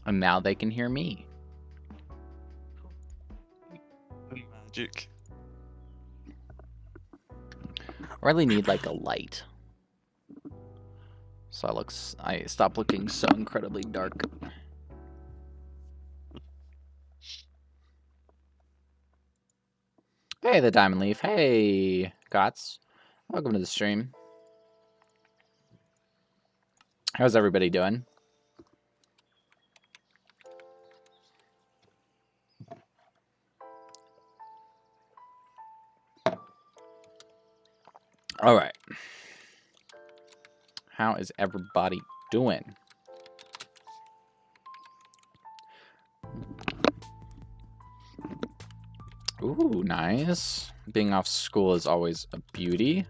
And now they can hear me. Magic. I really need like a light. So I stop looking so incredibly dark. Hey, the Diamond Leaf. Hey, Gots. Welcome to the stream. How's everybody doing? All right. How is everybody doing? Ooh, nice. Being off school is always a beauty.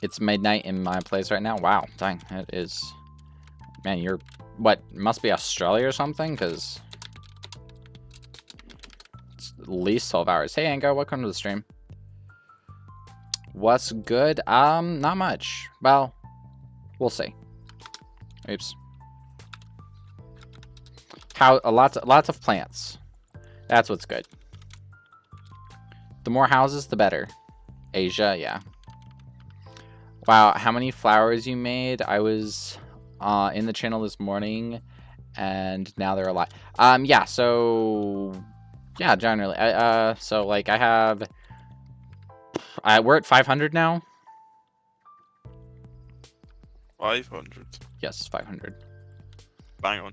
It's midnight in my place right now. Wow, dang, it is. Man, you're what? Must be Australia or something, because it's at least 12 hours. Hey, Ango, welcome to the stream. What's good? Not much. Well, we'll see. Oops. Lots of plants. That's what's good. The more houses, the better. Asia, yeah. Wow, how many flowers you made? I was in the channel this morning, and now they're a lot. Yeah. So, yeah, generally, so like I have. We're at 500 now. 500. Yes, 500. Bang on.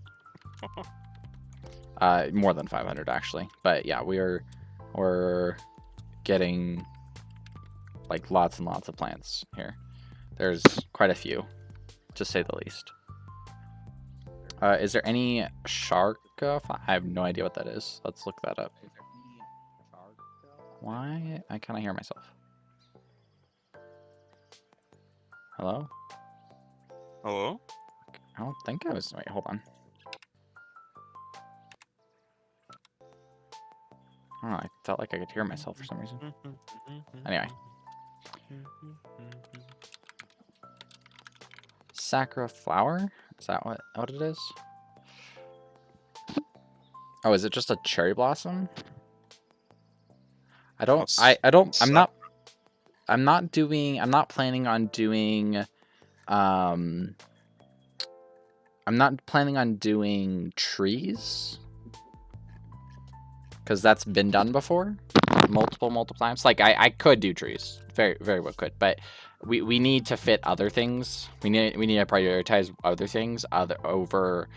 More than 500 actually, but yeah, we're getting like lots and lots of plants here. There's quite a few, to say the least. Is there any shark? I have no idea what that is. Let's look that up. Why? I kind of hear myself. Hello? Hello? I don't think I was. Wait, hold on. Oh, I felt like I could hear myself for some reason. Anyway. Sakura flower? Is that what it is? Oh, is it just a cherry blossom? I'm not planning on doing I'm not planning on doing trees, because that's been done before multiple times. Like I could do trees, very well could, but we need to fit other things. We need to prioritize other things over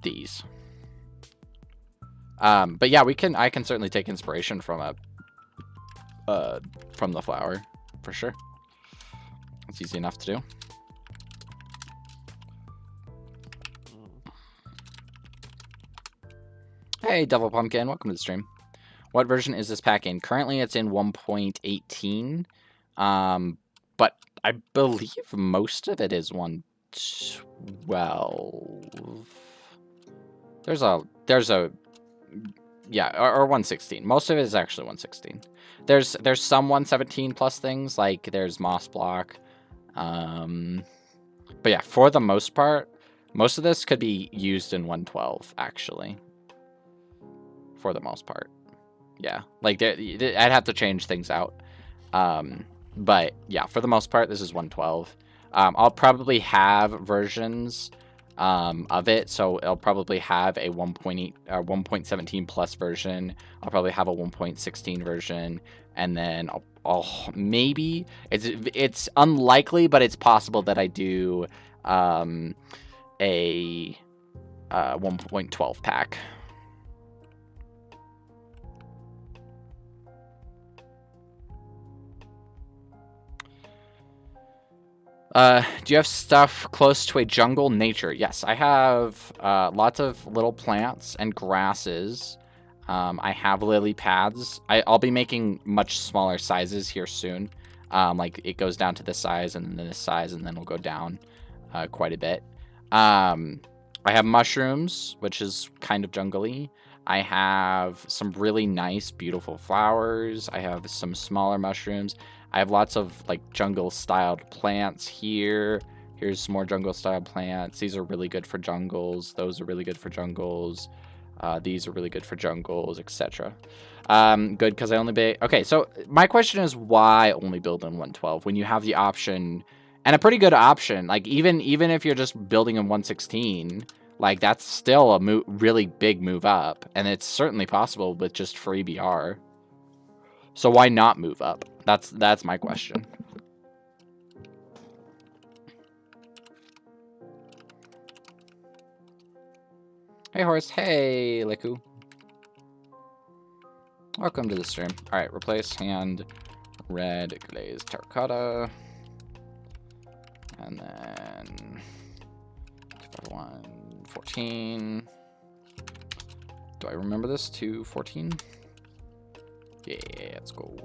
these. But yeah, I can certainly take inspiration from the flower, for sure. It's easy enough to do. Hey, Devil Pumpkin, welcome to the stream. What version is this pack in? Currently, it's in 1.18. But I believe most of it is 1.12. There's a yeah, or 1.16. Most of it is actually 1.16. There's some 1.17 plus things, like there's Moss Block. But yeah, for the most part, most of this could be used in 1.12 actually. For the most part, yeah, like I'd have to change things out, but yeah, for the most part, this is 1.12. I'll probably have versions of it, so I'll probably have a 1.8 1.17 plus version. I'll probably have a 1.16 version, and then I'll maybe it's unlikely, but it's possible that I do a 1.12 pack. Do you have stuff close to a jungle nature? Yes, I have lots of little plants and grasses. I have lily pads. I'll be making much smaller sizes here soon. Like it goes down to this size and then this size, and then we'll go down quite a bit. I have mushrooms, which is kind of jungly. I have some really nice, beautiful flowers. I have some smaller mushrooms. I have lots of like jungle styled plants here. Here's some more jungle style plants. These are really good for jungles. Those are really good for jungles. These are really good for jungles, etc. Good, because I only build... Okay, so my question is why only build in 112 when you have the option, and a pretty good option, like even if you're just building in 116, like that's still a really big move up, and it's certainly possible with just free BR. So why not move up? That's my question. Hey, Horse. Hey, Liku. Welcome to the stream. All right, replace hand red glazed terracotta. And then 251, 14. Do I remember this? 214? Yeah, let's go.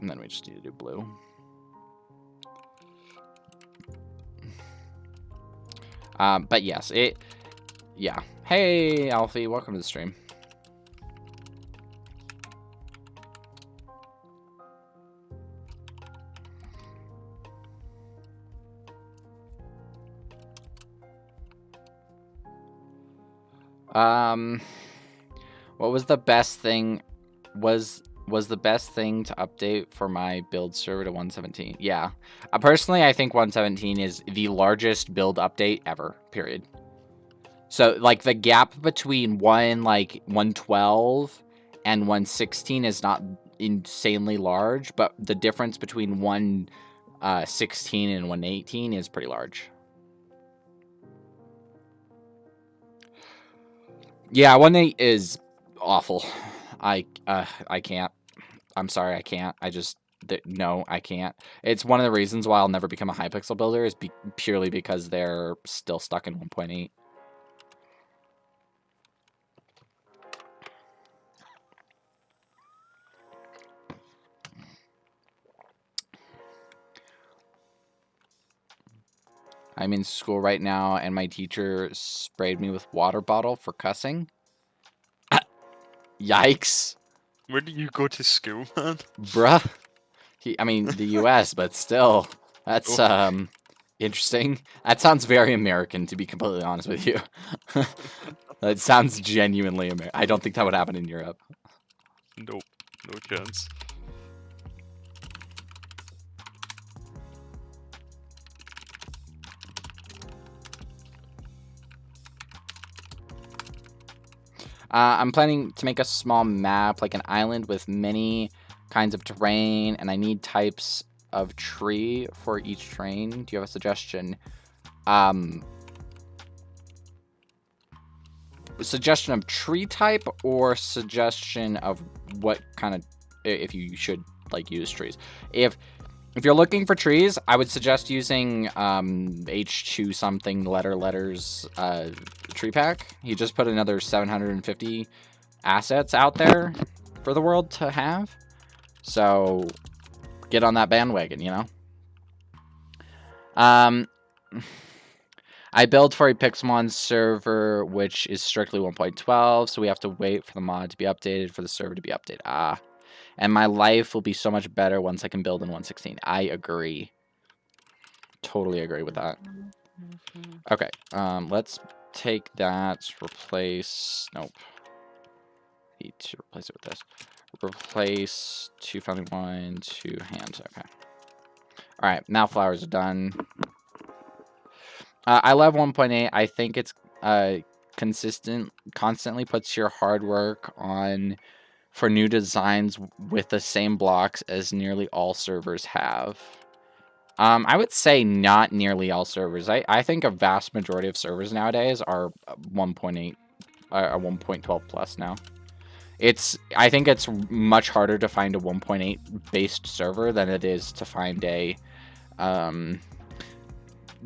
And then we just need to do blue. But yes, yeah. Hey, Alfie, welcome to the stream. What was the best thing? Was the best thing to update for my build server to 117? Yeah. Personally, I think 117 is the largest build update ever, period. So, like, the gap between 112 and 116 is not insanely large, but the difference between 116 and 118 is pretty large. Yeah, 1.8 is awful. I can't. I'm sorry, I can't. No, I can't. It's one of the reasons why I'll never become a Hypixel builder is purely because they're still stuck in 1.8. I'm in school right now, and my teacher sprayed me with water bottle for cussing. Yikes. Where do you go to school, man? Bruh. I mean, the U.S., but still. That's, interesting. That sounds very American, to be completely honest with you. That sounds genuinely American. I don't think that would happen in Europe. Nope, no chance. I'm planning to make a small map, like an island with many kinds of terrain, and I need types of tree for each terrain. Do you have a suggestion? Suggestion of tree type or suggestion of what kind of, if you should like use trees? If you're looking for trees, I would suggest using H2 something letters tree pack. He just put another 750 assets out there for the world to have. So get on that bandwagon, you know? I build for a Pixelmon server, which is strictly 1.12, so we have to wait for the mod to be updated for the server to be updated. And my life will be so much better once I can build in 116. I agree. Totally agree with that. Okay, let's take that, replace... Nope. Need to replace it with this. Replace 2 founding 1, 2 hands. Okay. Alright, now flowers are done. I love 1.8. I think it's constantly puts your hard work on for new designs with the same blocks as nearly all servers have. I would say not nearly all servers. I think a vast majority of servers nowadays are 1.8, 1.12 plus now. I think it's much harder to find a 1.8 based server than it is to find a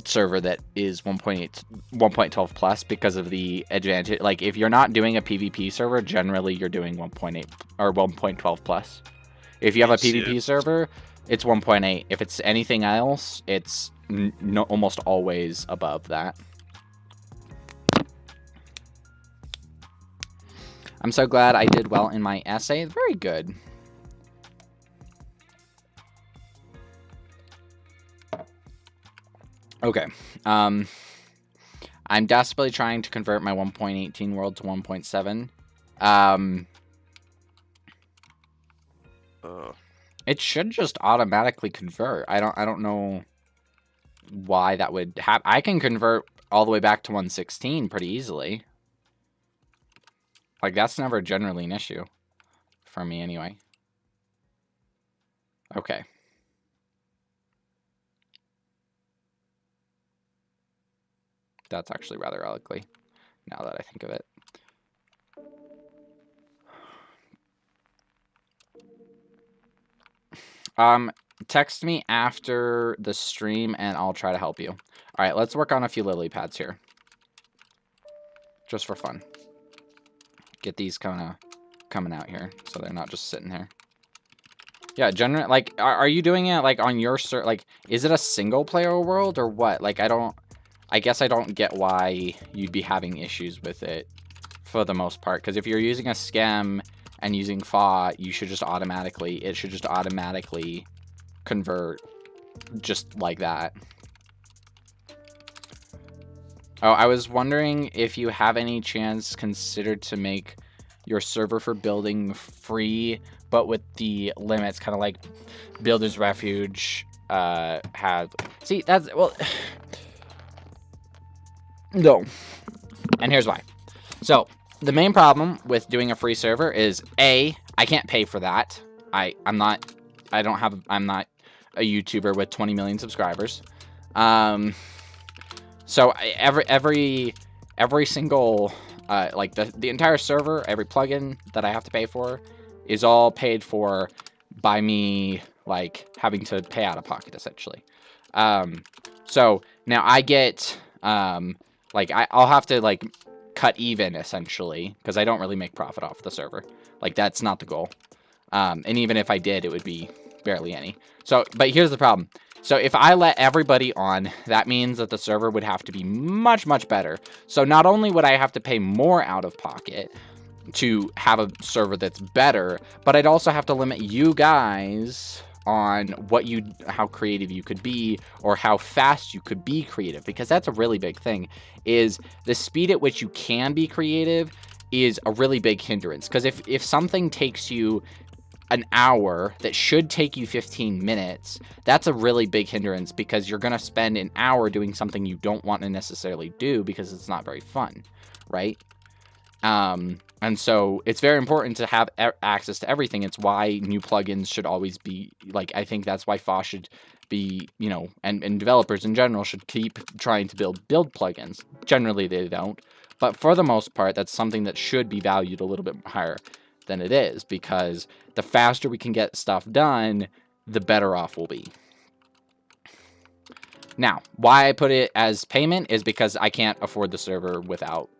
server that is 1.12 plus because of the advantage. Like, if you're not doing a PvP server, generally you're doing 1.8 or 1.12 plus. If you have a PvP server, it's 1.8. If it's anything else, it's almost always above that. I'm so glad I did well in my essay. Very good. Okay. I'm desperately trying to convert my 1.18 world to 1.7. It should just automatically convert. I don't know why that would happen. I can convert all the way back to 116 pretty easily. Like, that's never generally an issue for me anyway. Okay. That's actually rather ugly, now that I think of it. Text me after the stream and I'll try to help you. All right, let's work on a few lily pads here. Just for fun. Get these kind of coming out here so they're not just sitting here. Yeah, generally, like, are you doing it, like, on your like, is it a single player world or what? Like, I guess I don't get why you'd be having issues with it for the most part. Because if you're using a scam and using FA, it should just automatically convert just like that. Oh, I was wondering if you have any chance considered to make your server for building free, but with the limits, kind of like Builder's Refuge had. See, that's, well, no. And here's why. So, the main problem with doing a free server is, A, I can't pay for that. I'm not a YouTuber with 20 million subscribers. So every single like the entire server, every plugin that I have to pay for is all paid for by me, like, having to pay out of pocket essentially. So now I get like, I'll have to, like, cut even essentially, because I don't really make profit off the server. Like, that's not the goal. And even if I did, it would be barely any. So, but here's the problem. So if I let everybody on, that means that the server would have to be much, much better. So not only would I have to pay more out of pocket to have a server that's better, but I'd also have to limit you guys on how creative you could be, or how fast you could be creative, because that's a really big thing. Is the speed at which you can be creative is a really big hindrance. Because if something takes you an hour that should take you 15 minutes, that's a really big hindrance, because you're going to spend an hour doing something you don't want to necessarily do because it's not very fun, right? And so it's very important to have access to everything. It's why new plugins should always be, like, I think that's why FA should be, you know, and developers in general should keep trying to build plugins. Generally they don't, but for the most part, that's something that should be valued a little bit higher than it is, because the faster we can get stuff done, the better off we'll be. Now, why I put it as payment is because I can't afford the server without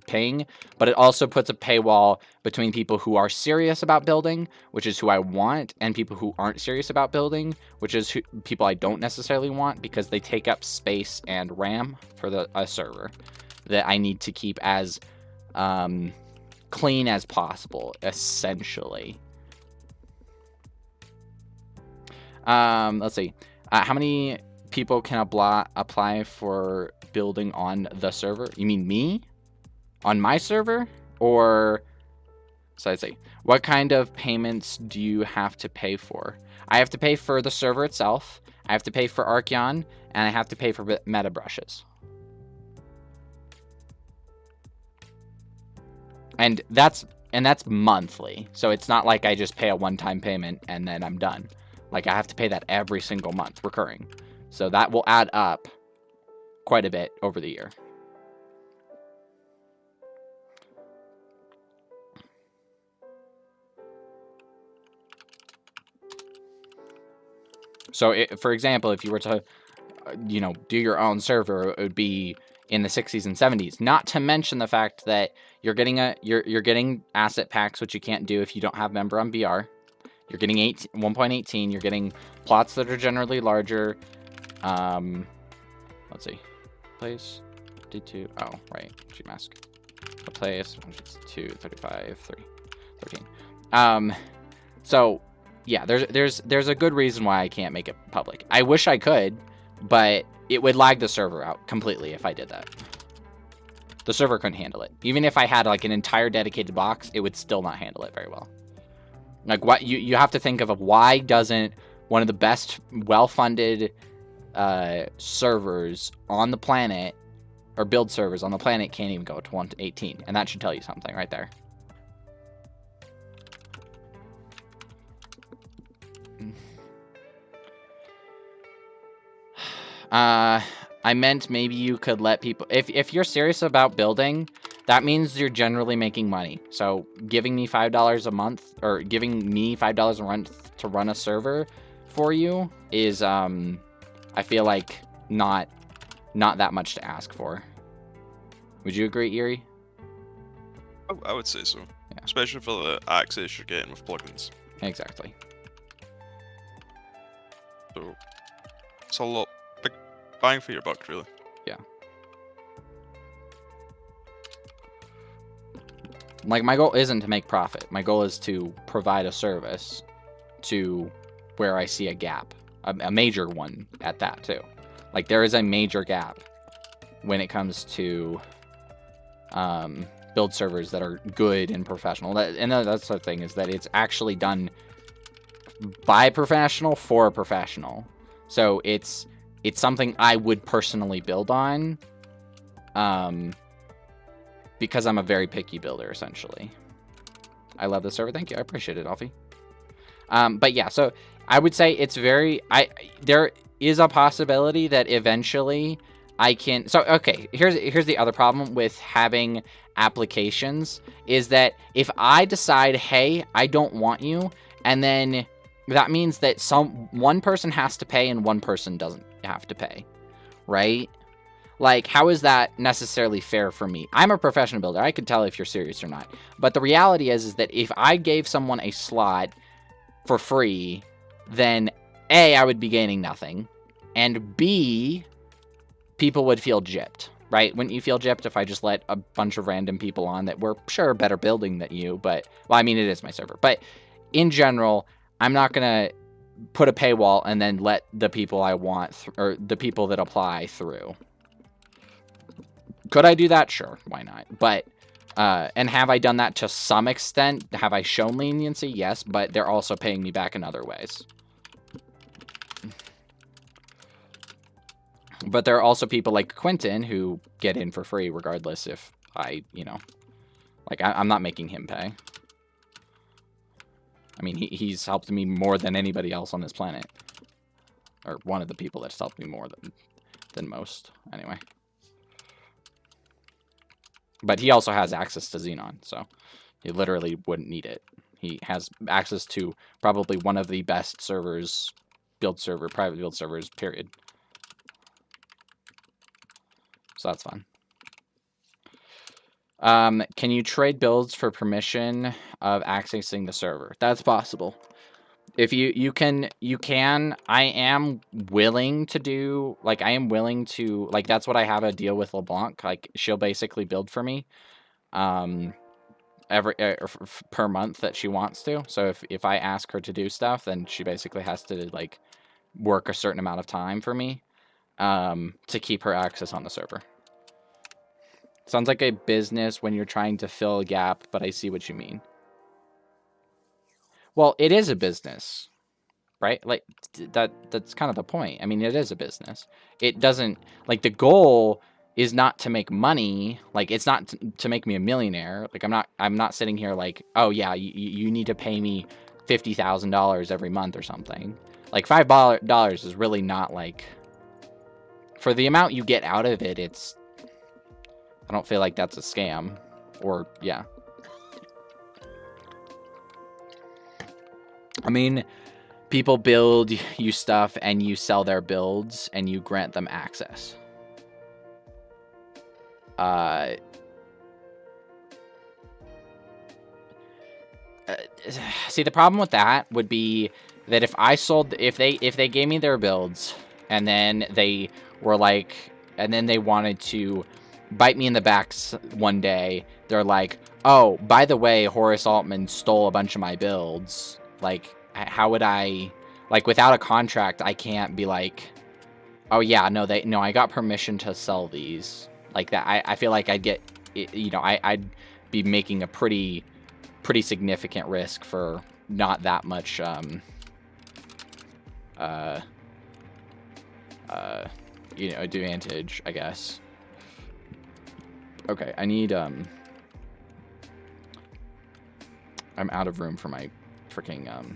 paying, but it also puts a paywall between people who are serious about building, which is who I want, and people who aren't serious about building, which is people I don't necessarily want, because they take up space and RAM for a server that I need to keep as clean as possible, essentially. Let's see. How many people can apply for building on the server? You mean me? On my server? Or, so I'd say, what kind of payments do you have to pay for? I have to pay for the server itself, I have to pay for Archeon, and I have to pay for meta brushes. And that's monthly. So it's not like I just pay a one-time payment and then I'm done. Like, I have to pay that every single month, recurring. So that will add up quite a bit over the year. So, for example, if you were to, you know, do your own server, it would be in the 60s and 70s. Not to mention the fact that you're getting you're getting asset packs, which you can't do if you don't have member on BR. You're getting 1.18. You're getting plots that are generally larger. Let's see. Place D2. Oh, right. Gmask. A place 2, 35, 3, 13. So yeah, there's a good reason why I can't make it public. I wish I could, but it would lag the server out completely if I did that. The server couldn't handle it. Even if I had like an entire dedicated box, it would still not handle it very well. Like, what you have to think of why doesn't one of the best well-funded servers on the planet, or build servers on the planet, can't even go to 118, and that should tell you something right there. I meant maybe you could let people, if you're serious about building, that means you're generally making money. So giving me $5 a month, or giving me $5 a month to run a server for you is, I feel like not that much to ask for. Would you agree, Erie? I would say so. Yeah. Especially for the access you're getting with plugins. Exactly. So it's a lot, like, bang for your buck, really. Yeah. Like, my goal isn't to make profit. My goal is to provide a service to where I see a gap. A major one at that, too. Like, there is a major gap when it comes to build servers that are good and professional. And that's the thing, is that it's actually done by a professional for a professional. So it's something I would personally build on, because I'm a very picky builder, essentially. I love the server. Thank you. I appreciate it, Alfie. But yeah, so I would say it's very... there is a possibility that eventually I can... So, okay, here's the other problem with having applications, is that if I decide, hey, I don't want you, and then that means that one person has to pay and one person doesn't have to pay, right? Like, how is that necessarily fair for me? I'm a professional builder. I could tell if you're serious or not. But the reality is that if I gave someone a slot for free, then A, I would be gaining nothing, and B, people would feel gypped, right? Wouldn't you feel gypped if I just let a bunch of random people on that were, sure, better building than you, but, well, I mean, it is my server. But in general, I'm not going to put a paywall and then let the people I want, or the people that apply through. Could I do that? Sure, why not? But, and have I done that to some extent? Have I shown leniency? Yes, but they're also paying me back in other ways. But there are also people like Quentin who get in for free regardless if I, you know, like, I'm not making him pay. I mean, he's helped me more than anybody else on this planet. Or one of the people that's helped me more than most, anyway. But he also has access to Xenon, so he literally wouldn't need it. He has access to probably one of the best servers, private build servers, period. So that's fun. Can you trade builds for permission of accessing the server? That's possible. If you can, I am willing to do, like, that's what I have a deal with LeBlanc. Like, she'll basically build for me, per month that she wants to. So if I ask her to do stuff, then she basically has to, like, work a certain amount of time for me, to keep her access on the server. Sounds like a business when you're trying to fill a gap, but I see what you mean. Well, it is a business, right? Like, that's kind of the point. I mean, it is a business. It doesn't, like, the goal is not to make money. Like, it's not to make me a millionaire. Like, I'm not sitting here like, oh yeah, you need to pay me $50,000 every month or something. Like, $5 is really not, like, for the amount you get out of it, I don't feel like that's a scam. Or, yeah. I mean, people build you stuff and you sell their builds and you grant them access. See, the problem with that would be that if they gave me their builds and then they were like, and then they wanted to bite me in the back one day, they're like, oh, by the way, Horace Altman stole a bunch of my builds. Like, how would I, like, without a contract, I can't be like, Oh yeah, no, I got permission to sell these like that. I feel like I'd get, you know, I'd be making a pretty significant risk for not that much uh you know, advantage, I guess. Okay, I need I'm out of room for my freaking I'm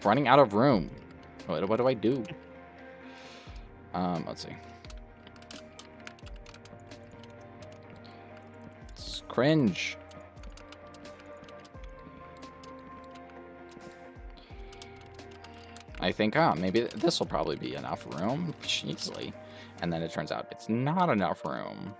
running out of room. What do I do? Let's see. It's cringe. I think, maybe this will probably be enough room, easily. And then it turns out it's not enough room.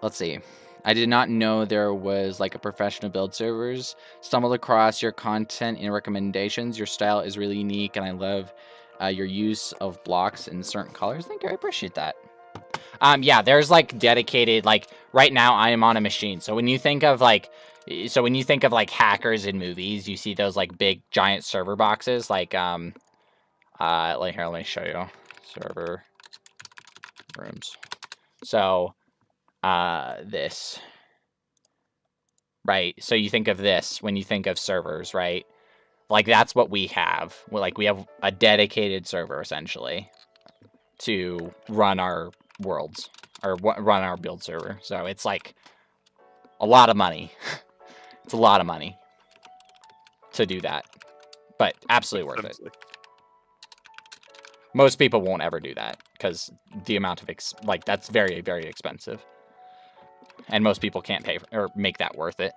Let's see. I did not know there was like a professional build servers. Stumbled across your content and recommendations. Your style is really unique, and I love your use of blocks in certain colors. Thank you. I appreciate that. Yeah, there's like dedicated, like right now I am on a machine. So when you think of like, hackers in movies, you see those like big giant server boxes. Like here, let me show you server rooms. So this. Right, so you think of this when you think of servers, right? Like, that's what we have. We have a dedicated server, essentially, to run our worlds, or run our build server. So it's, like, a lot of money. It's a lot of money to do that, but absolutely worth it. Most people won't ever do that, because the amount of, that's very, very expensive. And most people can't pay or make that worth it.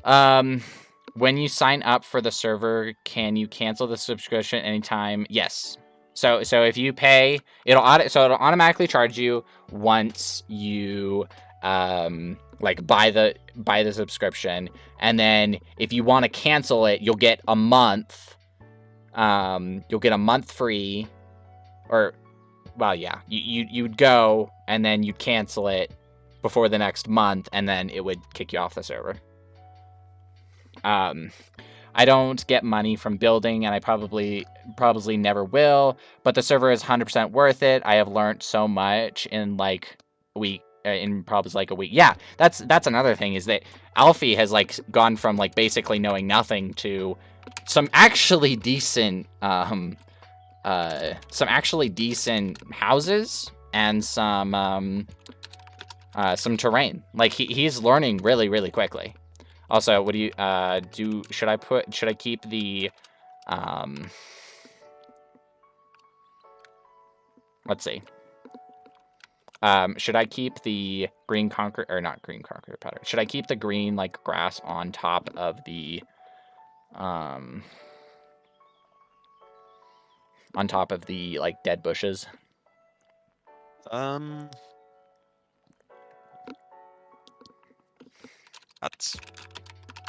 When you sign up for the server, can you cancel the subscription anytime? Yes. So if you pay, it'll automatically charge you once you like buy the subscription, and then if you want to cancel it, you'll get a month. You'll get a month free, or well, yeah, you'd go and then you'd cancel it before the next month, and then it would kick you off the server. I don't get money from building, and I probably never will, but the server is 100% worth it. I have learned so much in like a week, in probably like a week. Yeah, that's another thing, is that Alfie has like gone from like basically knowing nothing to some actually decent houses and some terrain. Like he's learning really, really quickly. Also, what do you do? Should I keep the let's see. Should I keep the green concrete, or not green concrete powder? Should I keep the green like grass on top of the like dead bushes?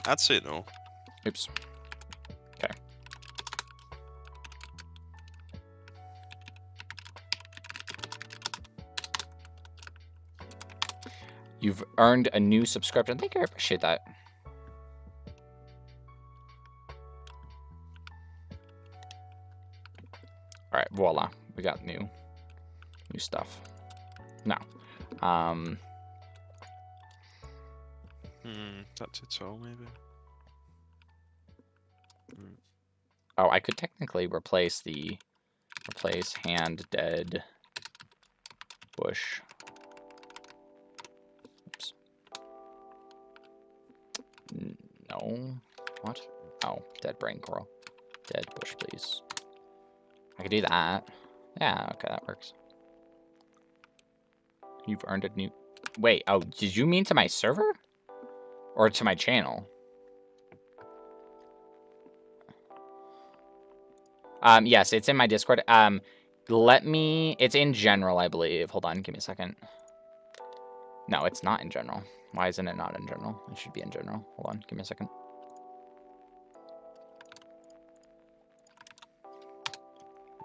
I'd say no. Oops. Okay. You've earned a new subscription. Thank you. I appreciate that. All right, voila. We got new stuff. Now, that's it all, maybe. Oh, I could technically replace hand dead bush. Oops. No. What? Oh, dead brain coral. Dead bush, please. I could do that. Yeah, okay, that works. You've earned a new... Wait, oh, did you mean to my server? Or to my channel? Yes, it's in my Discord. It's in general, I believe. Hold on, give me a second. No, it's not in general. Why isn't it not in general? It should be in general. Hold on, give me a second.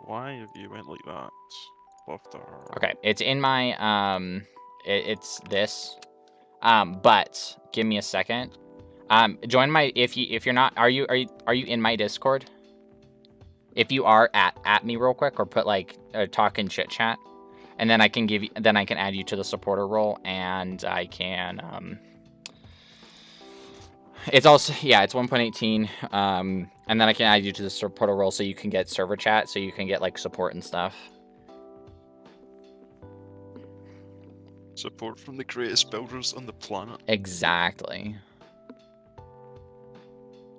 Why have you went like that? What the... Okay, it's in my it's this. But give me a second. Join my if you're not are you in my Discord? If you are, at me real quick, or put like a talk and chit chat, and then I can add you to the supporter role, and I can it's also, yeah, it's 1.18, and then I can add you to the supporter role so you can get server chat, so you can get like support and stuff. Support from the greatest builders on the planet. Exactly.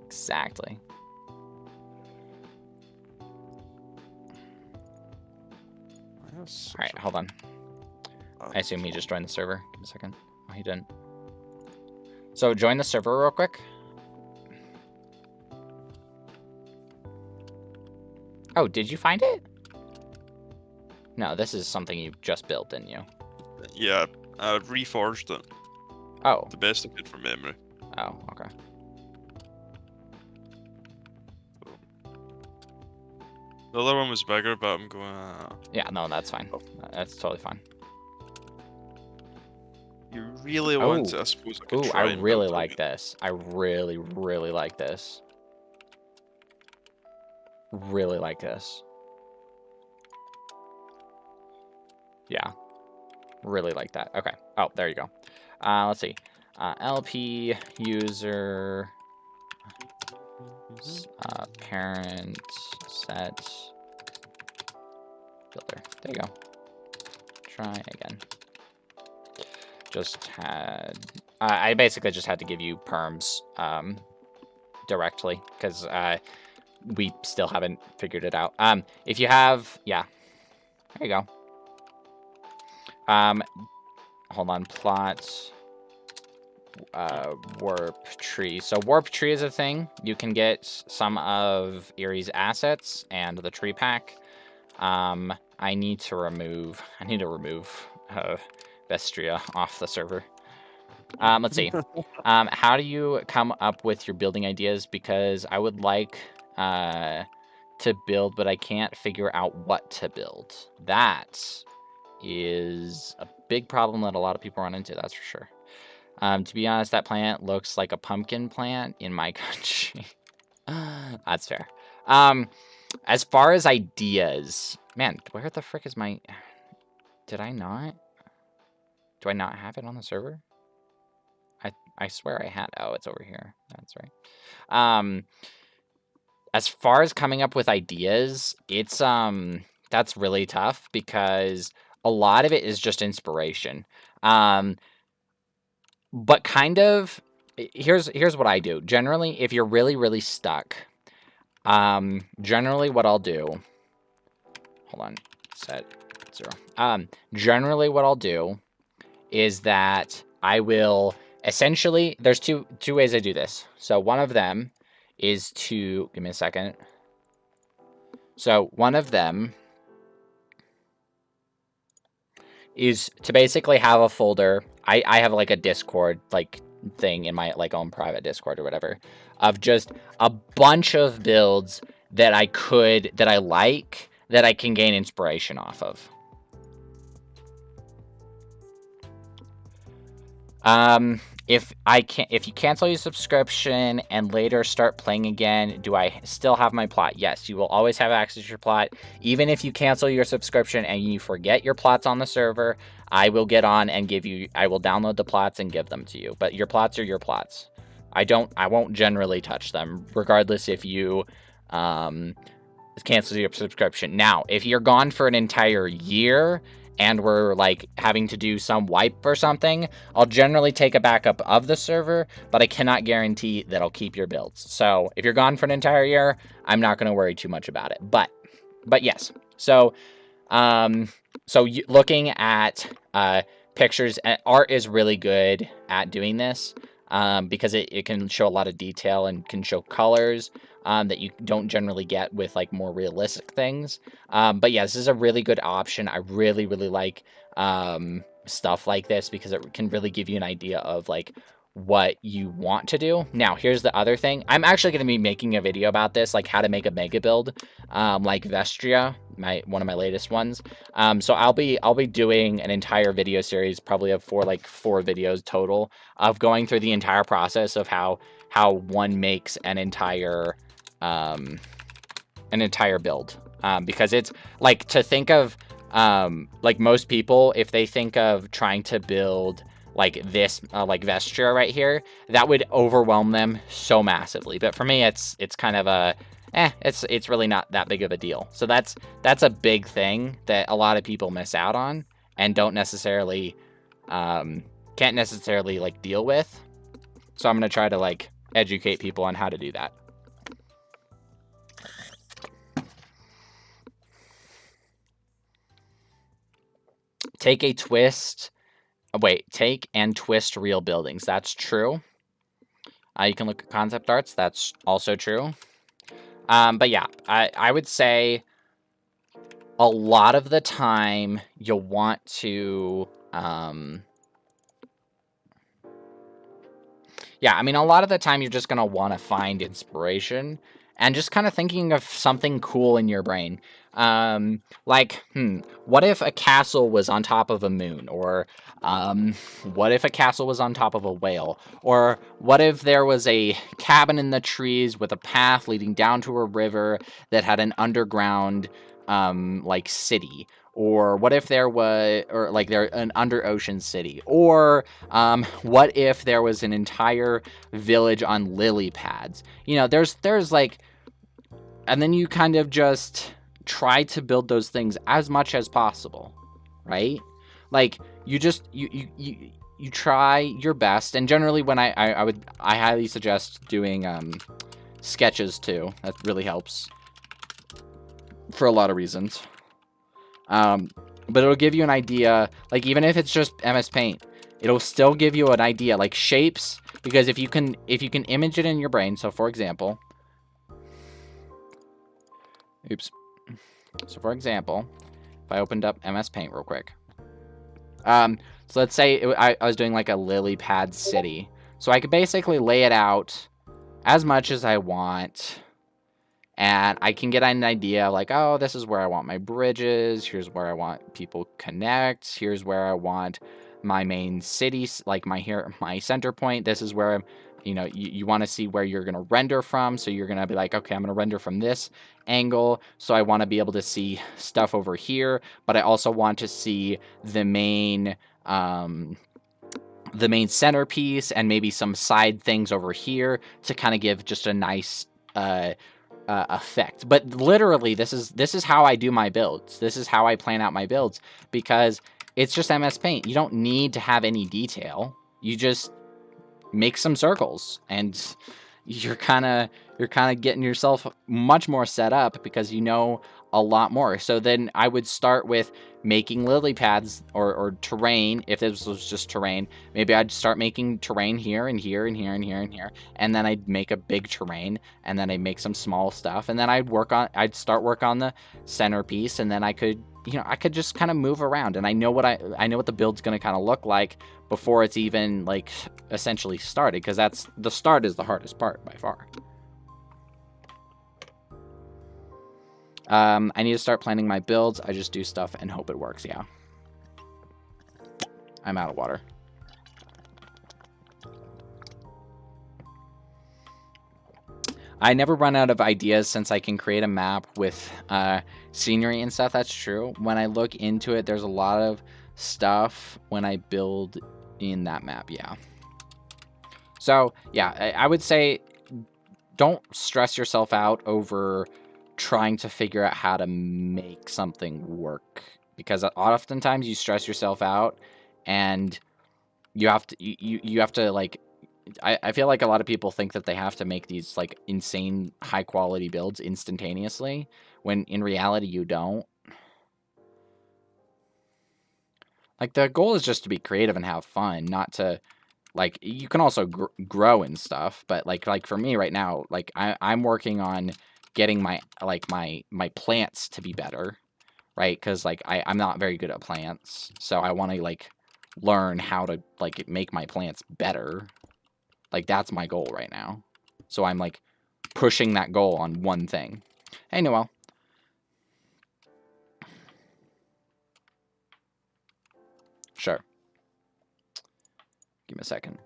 Exactly. Alright, hold on. I assume he just joined the server. Give me a second. Oh, he didn't. So join the server real quick. Oh, did you find it? No, this is something you just built, didn't you? Yeah, I reforged it. Oh. The best I could from memory. Oh, okay. The other one was bigger, but I'm going... Yeah, no, that's fine. That's totally fine. You really want to, I suppose I could try I really build like this. I really, really like this. Really like this. Yeah. Really like that. Okay. Oh, there you go. Let's see. LP user parent set builder. There you go. Try again. Just had I basically just had to give you perms directly because we still haven't figured it out. If you have, yeah, there you go. Hold on, plot warp tree. So warp tree is a thing. You can get some of Erie's assets and the tree pack. I need to remove Vestria off the server. Let's see. How do you come up with your building ideas? Because I would like to build, but I can't figure out what to build. That is a big problem that a lot of people run into, that's for sure. To be honest, that plant looks like a pumpkin plant in my country. That's fair. As far as ideas, man, where the frick is my... Did I not? Do I not have it on the server? I swear I had... Oh, it's over here. That's right. As far as coming up with ideas, it's that's really tough because a lot of it is just inspiration. But kind of, here's what I do. Generally, if you're really, really stuck, generally what I'll do, hold on, set 0. Generally what I'll do is that I will essentially, there's two ways I do this. So one of them is to, give me a second. So one of them is to basically have a folder. I have like a Discord like thing in my like own private Discord or whatever of just a bunch of builds that I like that I can gain inspiration off of. If you cancel your subscription and later start playing again, do I still have my plot? Yes, you will always have access to your plot. Even if you cancel your subscription and you forget your plots on the server, I will get on and I will download the plots and give them to you. But your plots are your plots. I won't generally touch them, regardless if you, cancel your subscription. Now, if you're gone for an entire year and we're like having to do some wipe or something, I'll generally take a backup of the server, but I cannot guarantee that I'll keep your builds. So if you're gone for an entire year, I'm not going to worry too much about it. But yes. So, looking at pictures, art is really good at doing this because it can show a lot of detail and can show colors that you don't generally get with like more realistic things. But yeah, this is a really good option. I really, really like stuff like this because it can really give you an idea of like what you want to do. Now, here's the other thing. I'm actually going to be making a video about this, like how to make a mega build, like Vestria, one of my latest ones. So I'll be doing an entire video series, probably of four videos total, of going through the entire process of how one makes an entire build. Because it's like, to think of like most people, if they think of trying to build like this, like Vestria right here, that would overwhelm them so massively. But for me, it's kind of a, it's really not that big of a deal. So that's a big thing that a lot of people miss out on and don't necessarily, can't necessarily like deal with. So I'm gonna try to like educate people on how to do that. Take and twist real buildings. That's true. You can look at concept arts. That's also true. But yeah, I would say a lot of the time you'll want to, yeah, I mean, a lot of the time you're just going to want to find inspiration and just kind of thinking of something cool in your brain. Like, what if a castle was on top of a moon? Or, what if a castle was on top of a whale? Or what if there was a cabin in the trees with a path leading down to a river that had an underground, like, city? Or what if there was, or like an under ocean city? Or what if there was an entire village on lily pads? You know, there's like, and then you kind of just try to build those things as much as possible, right? Like you just you try your best, and generally when I highly suggest doing sketches too. That really helps for a lot of reasons. But it'll give you an idea, like even if it's just MS Paint, it'll still give you an idea, like shapes, because if you can image it in your brain. So for example, so for example, if I opened up MS Paint real quick, so let's say I was doing like a lily pad city, so I could basically lay it out as much as I want. And I can get an idea like, oh, this is where I want my bridges. Here's where I want people connect. Here's where I want my main city, like my center point. This is where, you want to see where you're going to render from. So you're going to be like, okay, I'm going to render from this angle. So I want to be able to see stuff over here, but I also want to see the main centerpiece and maybe some side things over here to kind of give just a nice, effect. But literally, this is how I do my builds. This is how I plan out my builds, because it's just MS Paint. You don't need to have any detail. You just make some circles, and you're kind of getting yourself much more set up because you know a lot more. So then I would start with making lily pads or terrain. If this was just terrain, maybe I'd start making terrain here and here and here and here and here, and then I'd make a big terrain, and then I'd make some small stuff, and then I'd start work on the centerpiece, and then I could just kind of move around, and I know what the build's going to kind of look like before it's even like essentially started, because that's the start is the hardest part by far. I need to start planning my builds. I just do stuff and hope it works. Yeah. I'm out of water. I never run out of ideas since I can create a map with scenery and stuff. That's true. When I look into it, there's a lot of stuff when I build in that map. Yeah. So, yeah, I would say don't stress yourself out over trying to figure out how to make something work, because oftentimes you stress yourself out and you have to like, I feel like a lot of people think that they have to make these like insane high quality builds instantaneously, when in reality you don't. Like the goal is just to be creative and have fun, not to like, you can also grow and stuff, but like for me right now, like I'm working on getting my plants to be better, right? Because like I'm not very good at plants, so I want to like learn how to, like, make my plants better. Like, that's my goal right now. So I'm, like, pushing that goal on one thing. Hey, Noel. Sure. Give me a second.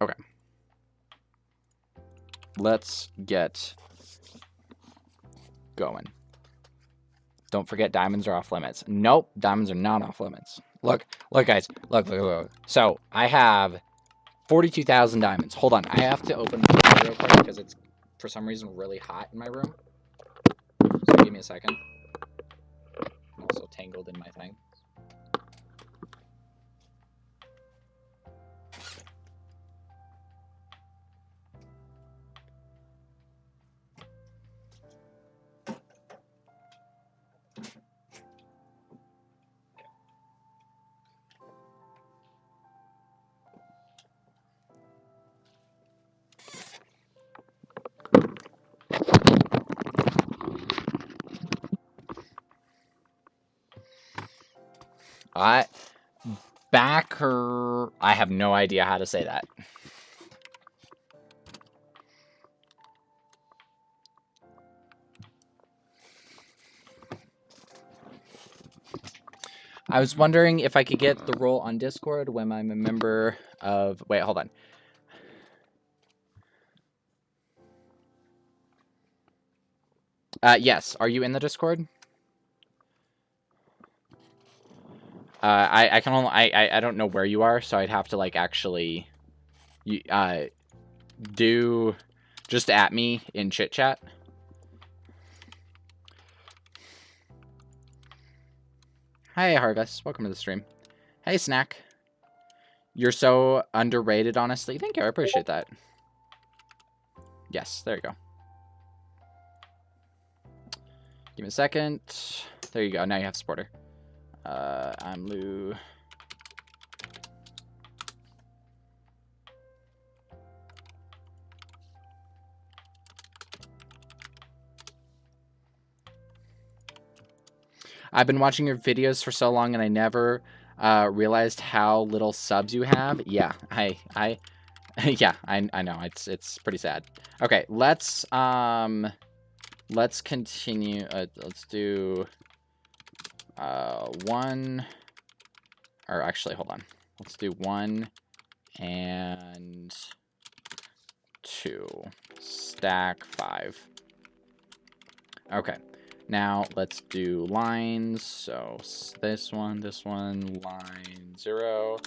Okay. Let's get going. Don't forget diamonds are off limits. Nope, diamonds are not off limits. Look, guys. Look. So, I have 42,000 diamonds. Hold on. I have to open the door real quick because it's, for some reason, really hot in my room. So, give me a second. I'm also tangled in my thing. Backer. I have no idea how to say that. I was wondering if I could get the role on Discord when I'm a member of... Wait, hold on. Yes. Are you in the Discord? I can only... I don't know where you are, so I'd have to, like, actually... do... Just at me in chit chat. Hi, Harvest. Welcome to the stream. Hey, Snack. You're so underrated, honestly. Thank you. I appreciate that. Yes, there you go. Give me a second. There you go. Now you have supporter. I'm Lou. I've been watching your videos for so long and I never realized how little subs you have. Yeah, yeah, I know. It's pretty sad. Okay, let's continue. Let's do one, or actually, hold on. Let's do 1 and 2. Stack 5. Okay. Now, let's do lines. So, this one, line 0,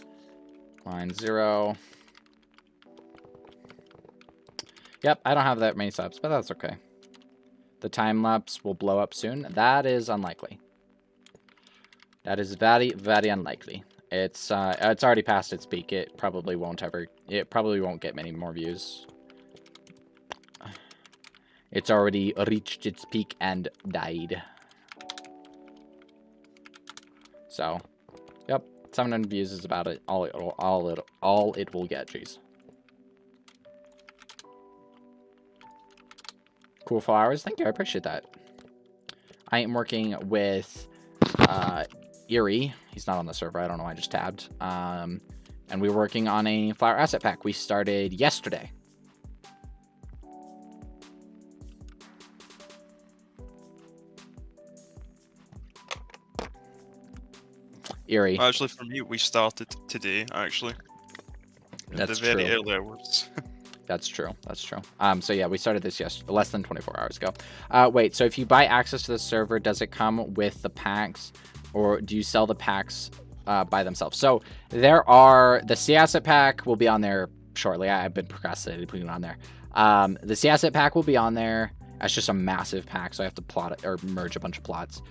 line 0. Yep, I don't have that many subs, but that's okay. The time lapse will blow up soon. That is unlikely. That is very, very unlikely. It's already past its peak. It probably won't get many more views. It's already reached its peak and died. So, yep, 700 views is about it. All it will get. Jeez. Cool flowers. Thank you. I appreciate that. I am working with Eerie. He's not on the server. I don't know. I just tabbed. And we're working on a flower asset pack. We started yesterday. Eerie. Actually, for me, we started today, actually. That's the very true. early hours. That's true. That's true. So yeah, we started this less than 24 hours ago. Wait, so if you buy access to the server, does it come with the packs, or do you sell the packs by themselves? So there are the sea asset pack will be on there shortly. I've been procrastinating putting it on there. The sea asset pack will be on there. That's just a massive pack, so I have to plot it or merge a bunch of plots.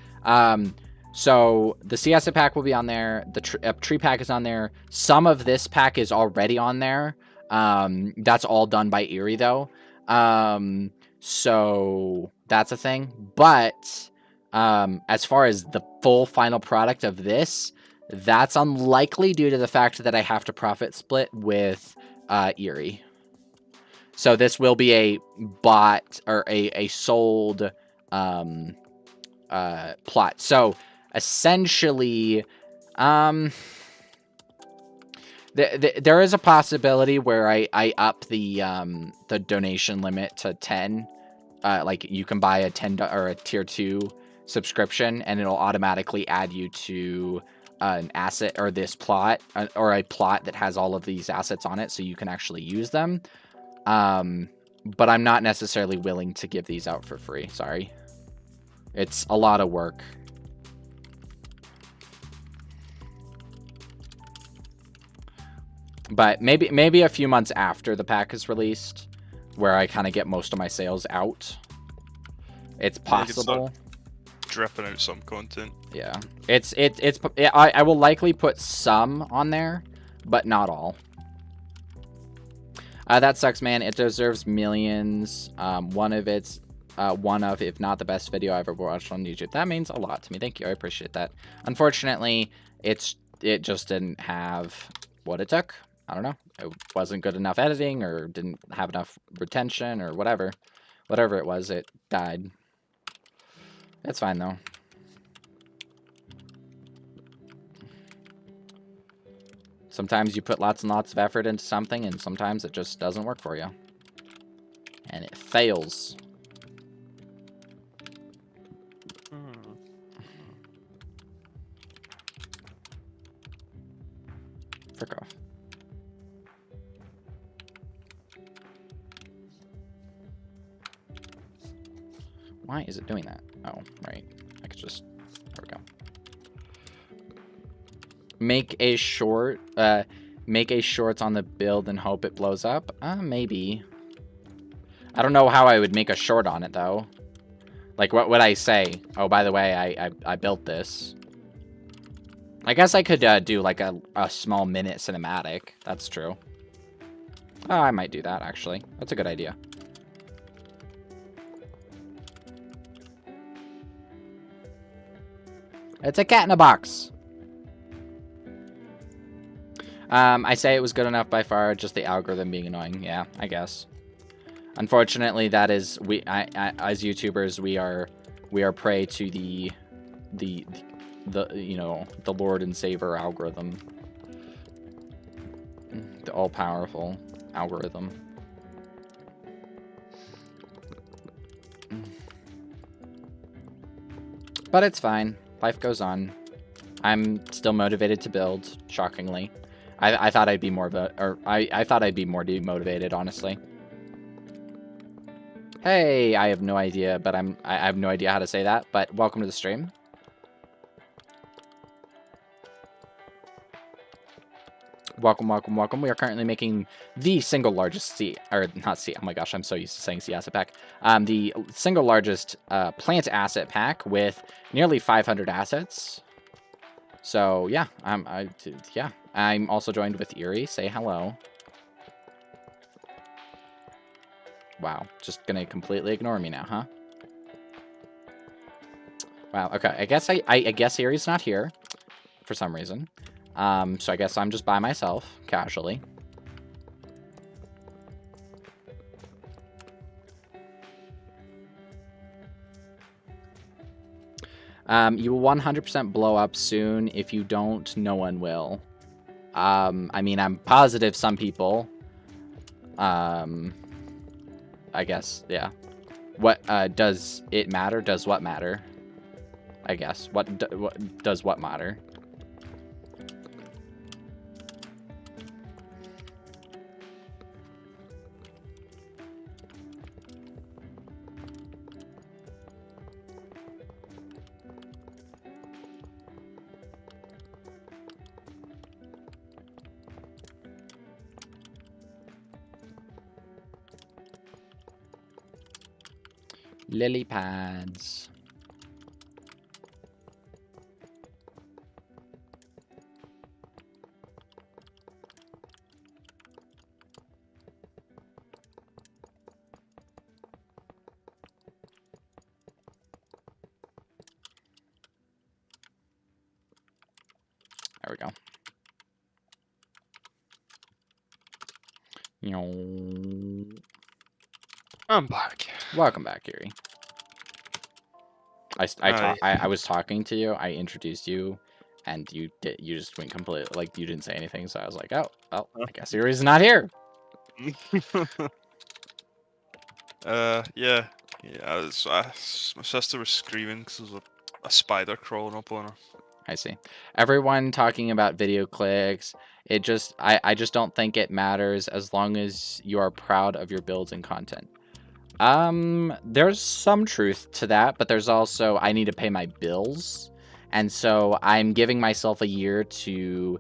So the sea asset pack will be on there. The tree pack is on there. Some of this pack is already on there. That's all done by Eerie though. So that's a thing. But as far as the full final product of this, that's unlikely due to the fact that I have to profit split with Erie. So this will be a bought or a sold plot. So essentially, there is a possibility where I up the donation limit to 10. Like you can buy a $10 or a tier 2 subscription, and it'll automatically add you to an asset or this plot or a plot that has all of these assets on it, so you can actually use them. But I'm not necessarily willing to give these out for free. Sorry, it's a lot of work. But maybe a few months after the pack is released, where I kind of get most of my sales out. It's possible. Dripping out some content. Yeah, I will likely put some on there, but not all. That sucks, man. It deserves millions. One of, if not the best video I ever watched on YouTube. That means a lot to me. Thank you. I appreciate that. Unfortunately, it just didn't have what it took. I don't know. It wasn't good enough editing, or didn't have enough retention, or whatever. Whatever it was, it died. It's fine, though. Sometimes you put lots and lots of effort into something, and sometimes it just doesn't work for you. And it fails. Frick off. Why is it doing that? Oh, right. I could just... There we go. Make a short on the build and hope it blows up? Maybe. I don't know how I would make a short on it, though. Like, what would I say? Oh, by the way, I built this. I guess I could do, like, a small minute cinematic. That's true. Oh, I might do that, actually. That's a good idea. It's a cat in a box. I say it was good enough by far, just the algorithm being annoying. Yeah, I guess. Unfortunately, that is as YouTubers, we are prey to the you know, the Lord and Savior algorithm, the all-powerful algorithm. But it's fine. Life goes on. I'm still motivated to build, shockingly. I thought I'd be more I thought I'd be more demotivated, honestly. Hey, I have no idea, but I have no idea how to say that, but welcome to the stream. Welcome, welcome, welcome. We are currently making the single largest oh my gosh, I'm so used to saying C asset pack. The single largest plant asset pack with nearly 500 assets. So yeah, I'm also joined with Erie. Say hello. Wow, just gonna completely ignore me now, huh? Wow. Okay, I guess Erie's not here for some reason. So I guess I'm just by myself, casually. You will 100% blow up soon. If you don't, no one will. I mean, I'm positive some people. I guess, yeah. What, does it matter? Does what matter? I guess. What does what matter? Lily pads. There we go. You know, I'm back. welcome back, Yuri. I was talking to you. I introduced you, and you just went completely like you didn't say anything. So I was like, oh, well, I guess Yuri's not here. Yeah. My sister was screaming because there was a spider crawling up on her. I see. Everyone talking about video clicks. I just don't think it matters as long as you are proud of your builds and content. There's some truth to that, but there's also I need to pay my bills. And so I'm giving myself a year to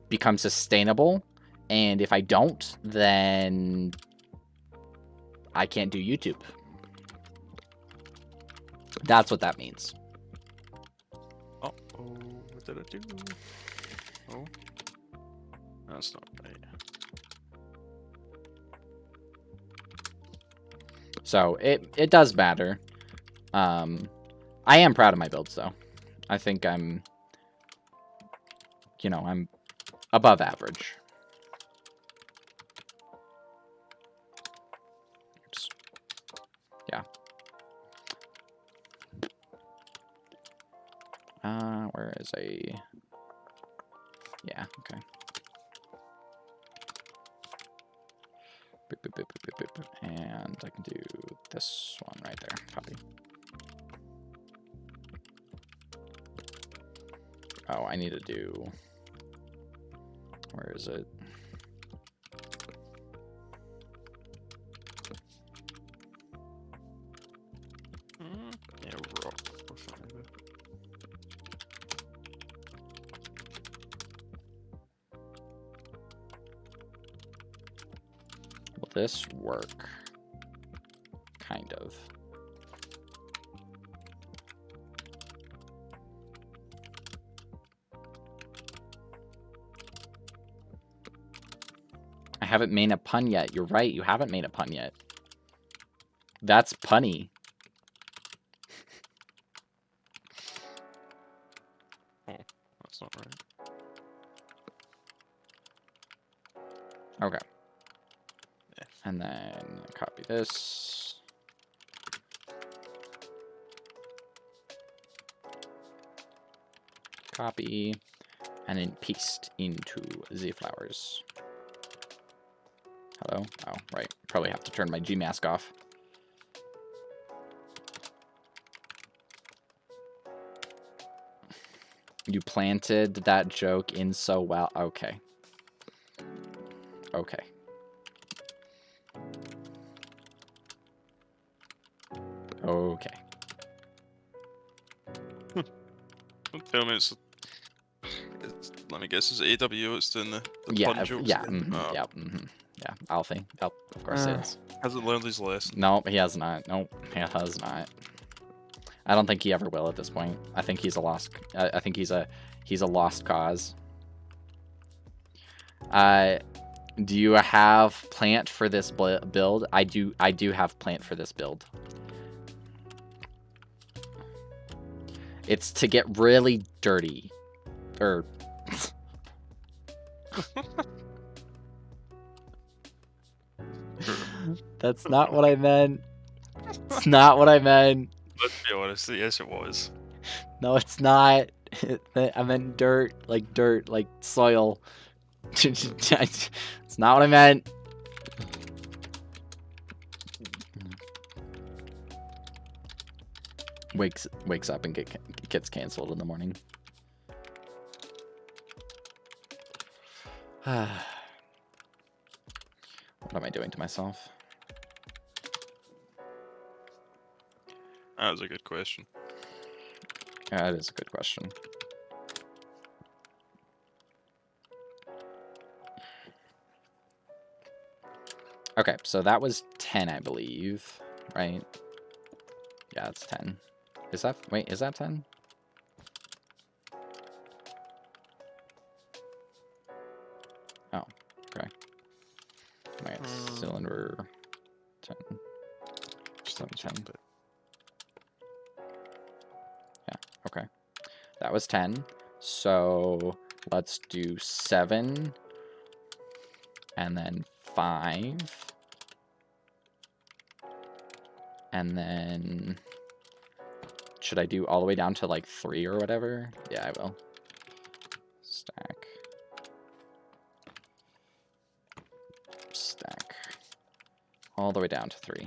become sustainable. And if I don't, then I can't do YouTube. That's what that means. Oh, what did I do? Oh, that's not right. So it does matter. I am proud of my builds though. I think I'm above average. Oops. Yeah. Where is a... Yeah, okay. Boop, boop, boop, boop, boop, boop. And I can do this one right there. Copy. Oh, I need to do... Where is it? Yeah, rock. Will this work? Kind of. I haven't made a pun yet. You're right, you haven't made a pun yet. That's punny. Oh, that's not right. Okay. Yeah. And then copy this. Copy. And then paste into the flowers. Hello? Oh, right. Probably have to turn my Gmask off. You planted that joke in so well. Okay. Okay. Okay. Don't tell me it's let me guess, it's AW, it's doing the Yeah, pun jokes. yeah, again? mm-hmm, Oh, yeah, mm-hmm, yeah, Alfie. Oh, of course it is. Hasn't learned his lesson. No, he has not. Nope, he has not. I don't think he ever will at this point. I think he's a lost. I think he's a lost cause. Do you have plant for this build? I do. I do have plant for this build. It's to get really dirty, or. That's not what I meant. It's not what I meant. Let's be honest, yes it was. No, it's not. I meant dirt, like soil. It's not what I meant. Wakes up and gets canceled in the morning. What am I doing to myself? That was a good question. Yeah, that is a good question. Okay, so that was 10, I believe, right? Yeah, it's 10. Is that, wait, is that 10? Oh, okay. Right, cylinder 10. 7, 10. Yeah, okay. That was 10. So Let's do 7. And then 5. And then... Should I do all the way down to like 3 or whatever? Yeah, I will. Stack. Stack. All the way down to 3.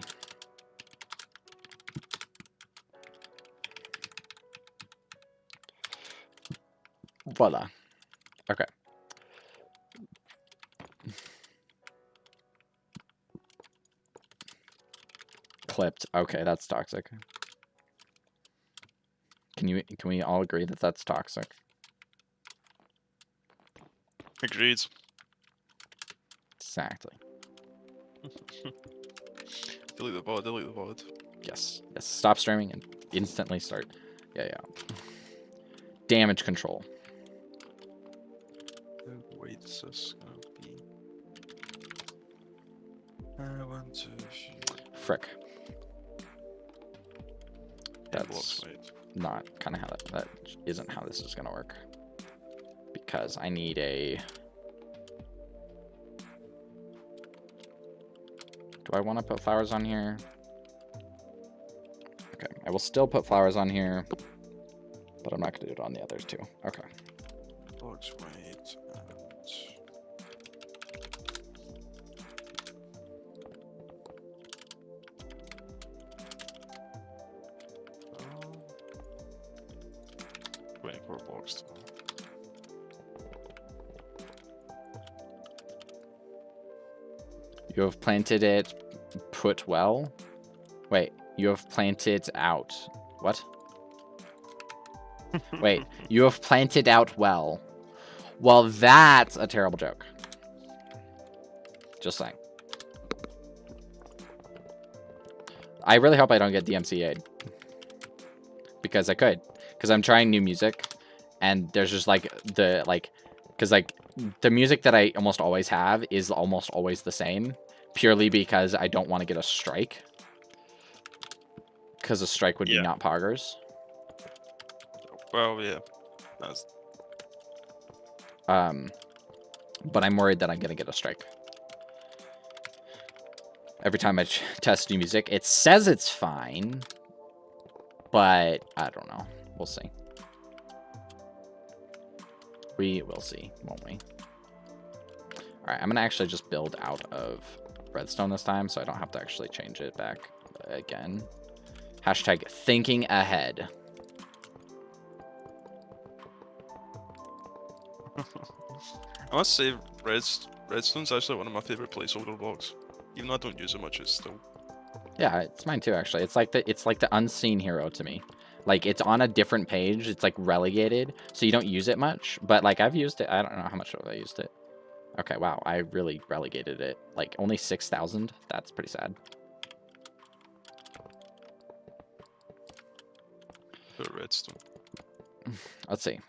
Voila. Okay. Clipped. Okay, that's toxic. Can we all agree that that's toxic? Agreed. Exactly. Delete the VOD, delete the VOD. Yes. Yes. Stop streaming and instantly start. Yeah, yeah. Damage control. Wait, is this gonna be? 1, 2, 3. Frick. That's That's right. not kind of how that isn't how this is gonna work. Because I need a... Do I want to put flowers on here? Okay, I will still put flowers on here, but I'm not going to do it on the others too. Okay. Box weight and... 24 blocks. You have planted it, put well? Wait, you have planted out. What? Wait, you have planted out well. Well, that's a terrible joke. Just saying. I really hope I don't get DMCA'd. Because I could. Because I'm trying new music. And there's just like the, like, because like the music that I almost always have is almost always the same. Purely because I don't want to get a strike. Because a strike would be not poggers. Well, yeah. That's... But I'm worried that I'm going to get a strike. Every time I test new music, it says it's fine. But I don't know. We'll see. We will see, won't we? Alright, I'm going to actually just build out of redstone this time, so I don't have to actually change it back again. Hashtag thinking ahead. I must say, redstone's actually one of my favorite placeholder blocks. Even though I don't use it much, it's still... Yeah, it's mine too, actually. It's like the unseen hero to me. Like, it's on a different page. It's like relegated, so you don't use it much. But like, I've used it. I don't know how much I used it. Okay, wow, I really relegated it. Like, only 6,000? That's pretty sad. The redstone. Let's see.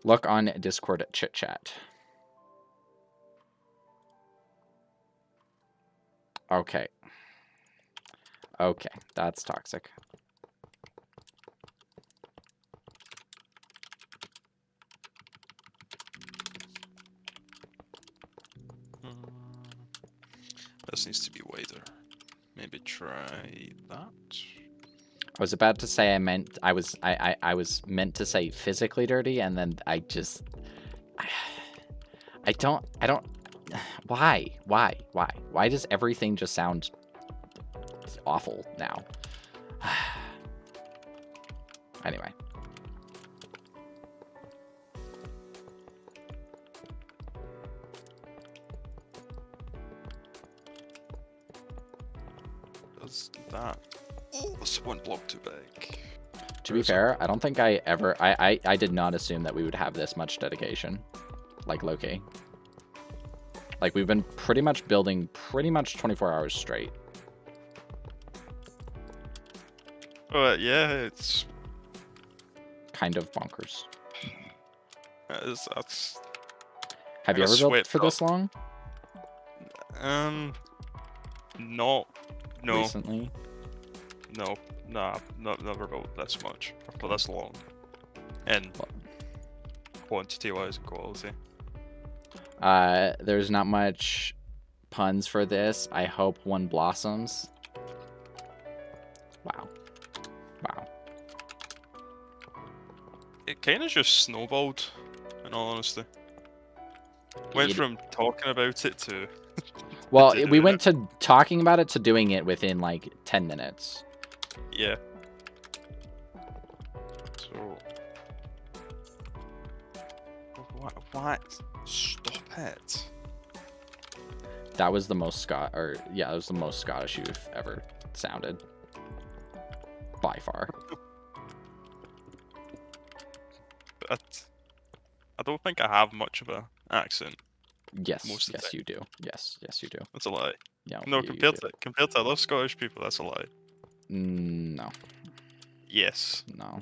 Look on Discord chit chat. Okay. Okay, that's toxic. This needs to be wider. Maybe try that. I was about to say I was meant to say physically dirty, and then I just I don't why does everything just sound awful now? Anyway. Does that? Oh, it's 1 block too big. To be fair, I don't think I ever I did not assume that we would have this much dedication. Like low-key. Like, we've been pretty much building pretty much 24 hours straight. Yeah, it's Kind of bonkers. That's... Have you ever built for this long? No. Recently? No. Nah, never built this much. For this long. And quantity-wise and quality. There's not much puns for this. I hope one blossoms. Wow. Wow. It kind of just snowballed, in all honesty. Went from talking about it to... Well, to we doing went to talking about it to doing it within like 10 minutes. Yeah. So... What? Stop it. That was the most that was the most Scottish you've ever sounded. By far. But I don't think I have much of a accent. Yes, Most of the yes, time. you do. Yes, yes, you do. That's a lie. Yeah, No, you compared do. to other Scottish people, that's a lie. No, Yes. no.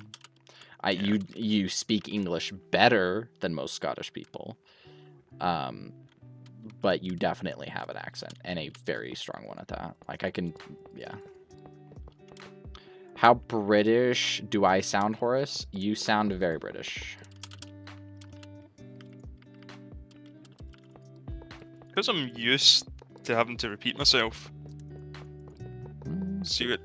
Yeah. You speak English better than most Scottish people, but you definitely have an accent, and a very strong one at that. Like yeah. How British do I sound, Horace? You sound very British. Because I'm used to having to repeat myself. See,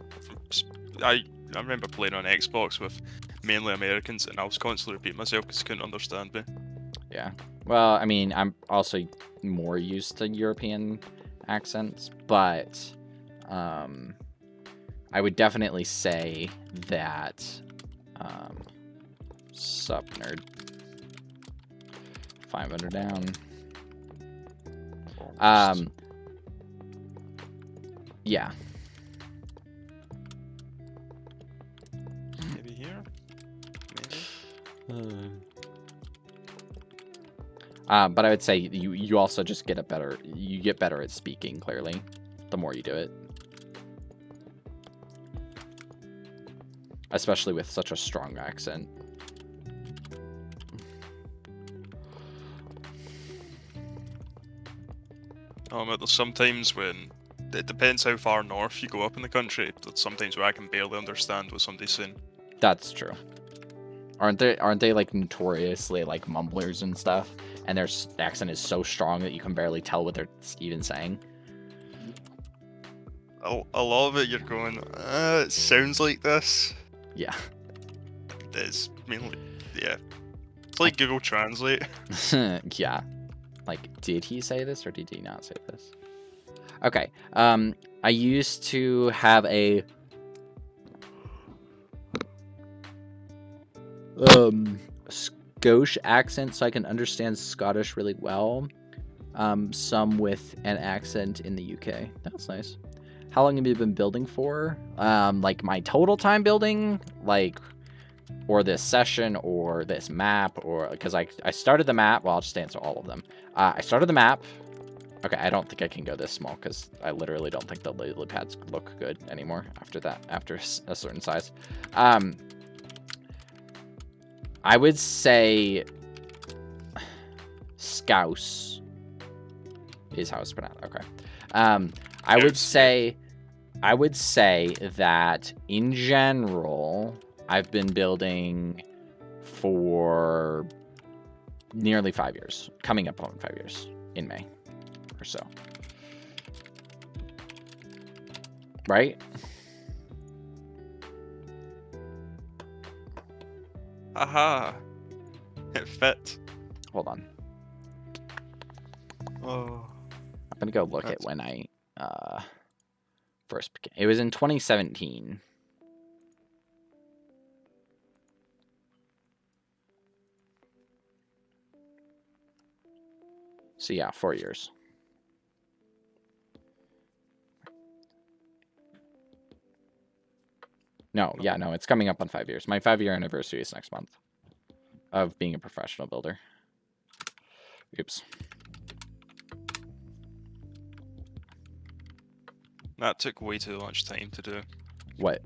I remember playing on Xbox with mainly Americans, and I was constantly repeating myself because they couldn't understand me. Yeah. Well, I mean, I'm also more used to European accents, but I would definitely say that sup nerd. 500 down. Yeah. Maybe here? Maybe. But I would say you also just get you get better at speaking clearly the more you do it. Especially with such a strong accent. But there's sometimes when it depends how far north you go up in the country. There's sometimes where I can barely understand what somebody's saying. That's true. Aren't they like notoriously like mumblers and stuff? And their accent is so strong that you can barely tell what they're even saying. A lot of it, you're going, it sounds like this. Yeah. It's mainly, yeah. It's like Google Translate. Yeah. Like, did he say this or did he not say this? Okay. I used to have a Scottish accent, so I can understand Scottish really well. Some with an accent in the UK. That's nice. How long have you been building for? Like my total time building, like, or this session, or this map, or because I started the map. Well, I'll just answer all of them. I started the map. Okay, I don't think I can go this small because I literally don't think the lily pads look good anymore after that. After a certain size, I would say Scouse is how it's pronounced. Okay. I would say that in general, I've been building for nearly 5 years, coming up on 5 years in May or so. Right? Aha! It fit. Hold on. Oh. I'm gonna go look at when I first began. It was in 2017. So yeah, 4 years. No, yeah, no, it's coming up on 5 years. My 5-year anniversary is next month of being a professional builder. Oops. That took way too much time to do. What?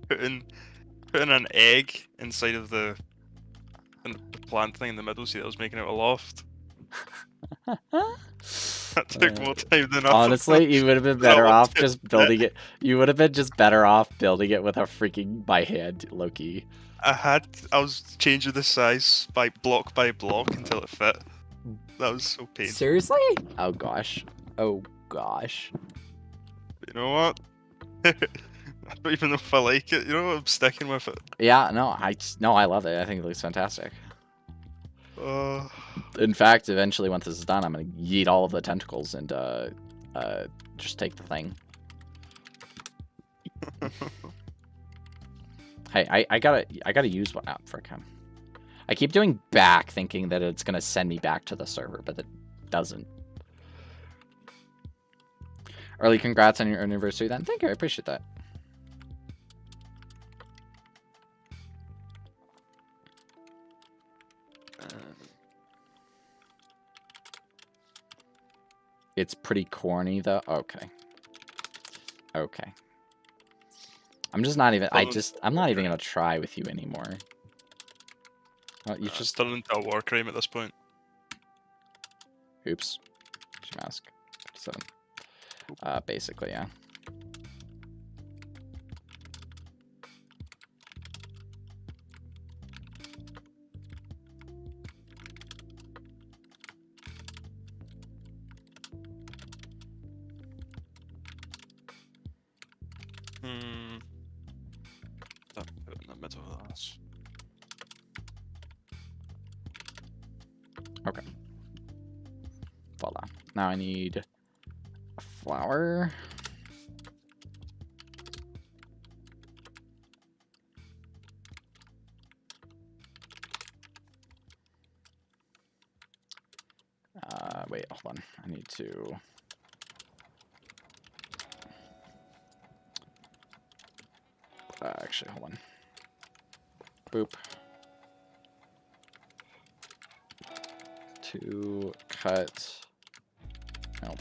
Putting an egg inside of the plant thing in the middle, see that was making out a loft. That took more time than I Honestly, you would have been that better one off did. just building it. You would have been just better off building it with a freaking by hand, Loki. I was changing the size by block until it fit. That was so painful. Seriously? Oh gosh. Oh gosh. You know what? I don't even know if I like it. You know what? I'm sticking with it. Yeah, no, I love it. I think it looks fantastic. Uh, In fact, eventually, once this is done, I'm gonna yeet all of the tentacles and just take the thing. Hey, I gotta use one out for him. I keep doing back, thinking that it's gonna send me back to the server, but it doesn't. Early congrats on your anniversary, then. Thank you, I appreciate that. It's pretty corny, though. Okay. Okay. I'm just not even. I'm not even gonna try with you anymore. Well, you just turn into a war crime at this point. Oops. Mask. 7. Basically, yeah. Put it in the middle of this. Okay. Voila. Now I need a flower. Wait, hold on. I need to... actually, hold on. Boop. To cut... Nope.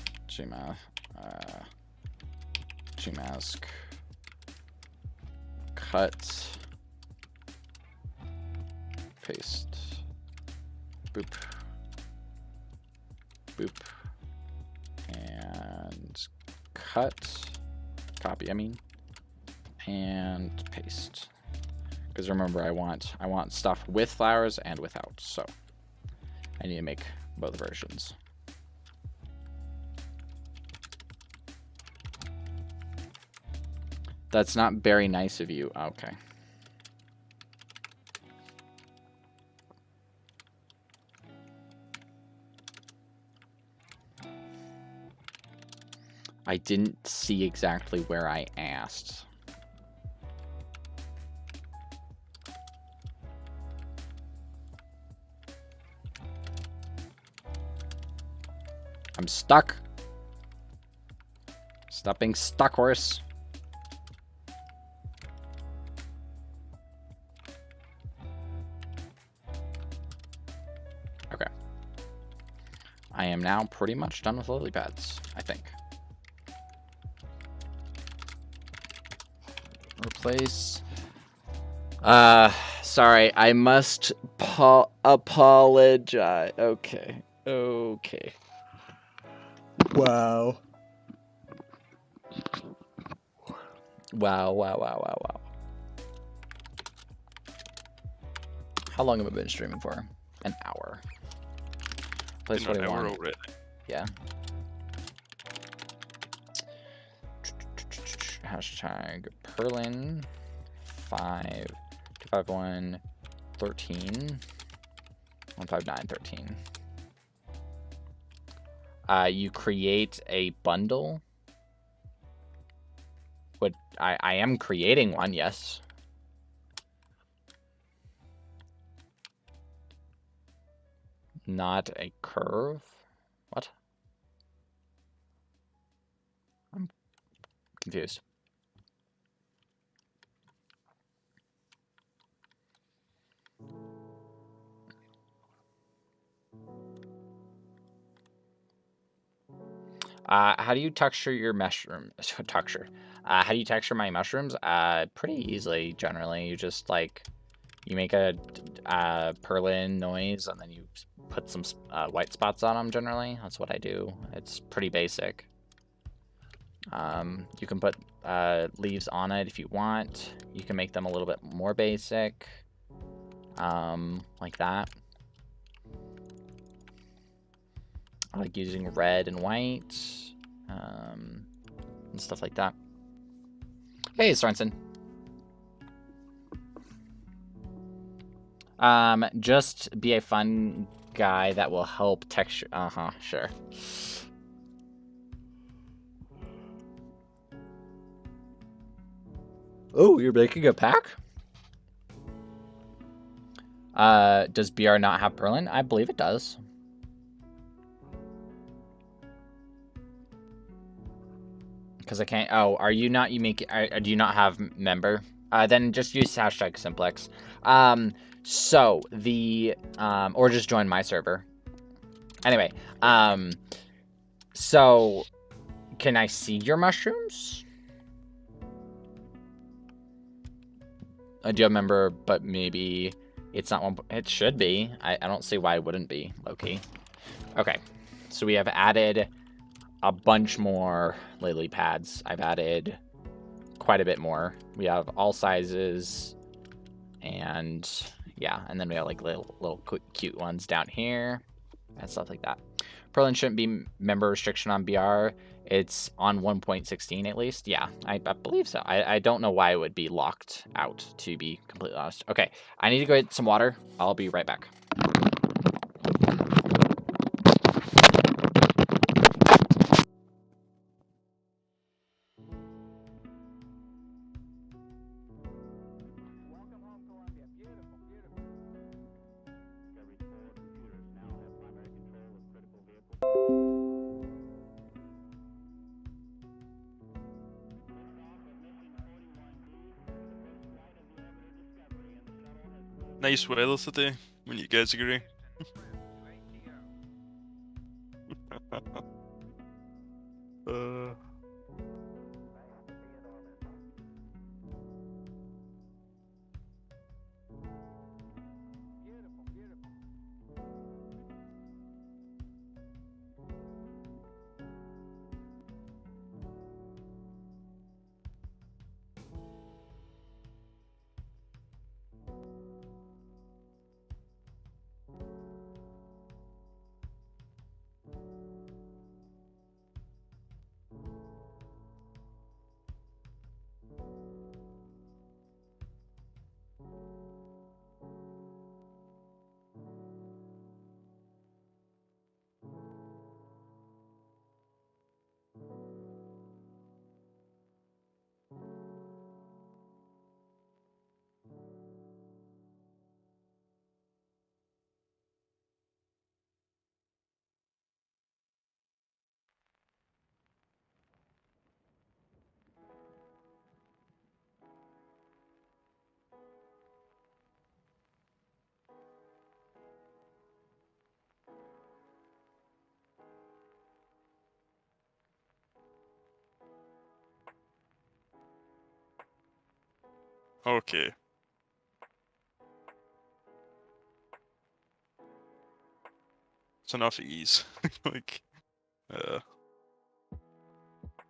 Gmask. Cut. Paste. Boop. Boop. And cut. Copy, I mean. And paste. Because remember, I want stuff with flowers and without, so I need to make both versions. That's not very nice of you. Okay. I didn't see exactly where I asked. I'm stuck. Stop being stuck, horse. Okay. I am now pretty much done with lily pads, I think. Replace. Sorry, I must apologize. Okay. Okay. Wow. Wow. How long have I been streaming for? An hour. Place what I want. Already. Yeah. Hashtag Perlin 5251 13 159 13. You create a bundle. What I am creating one, yes. Not a curve. What? I'm confused. How do you texture your mushrooms? Texture. How do you texture my mushrooms? Pretty easily, generally. You just, like, You make a purlin noise, and then you put some white spots on them. Generally, that's what I do. It's pretty basic. You can put leaves on it if you want. You can make them a little bit more basic, like that. I like using red and white, and stuff like that. Hey, Sorensen. Just be a fun guy that will help texture. Sure. Oh, you're making a pack? Does BR not have Perlin? I believe it does. Because I can't. Oh, are you not? You make. Do you not have member? Then just use hashtag simplex. So the or just join my server. Anyway, so can I see your mushrooms? I do have member, but maybe it's not one. It should be. I don't see why it wouldn't be, Loki. Okay, so we have added a bunch more lily pads. I've added quite a bit more. We have all sizes, and yeah, and then we have like little cute ones down here and stuff like that. Perlin shouldn't be member restriction on BR. It's on 1.16 at least. Yeah, I believe so. I don't know why it would be locked out, to be completely honest. Okay, I need to go get some water. I'll be right back. Nice weather today, when you guys agree. Okay. It's enough ease. Like,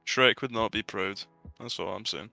Shrek would not be proud. That's all I'm saying.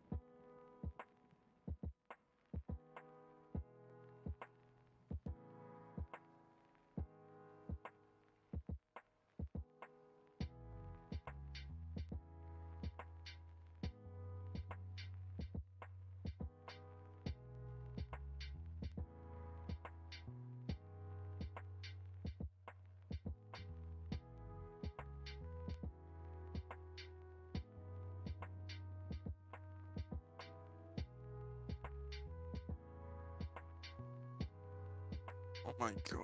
Oh my god.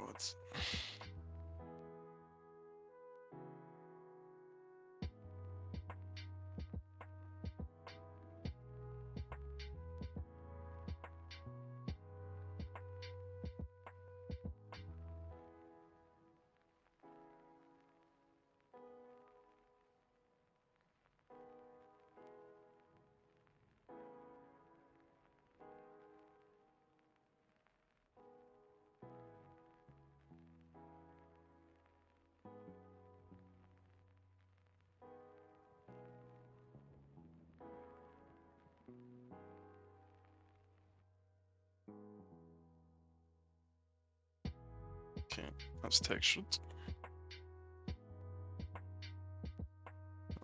Okay, that's textured.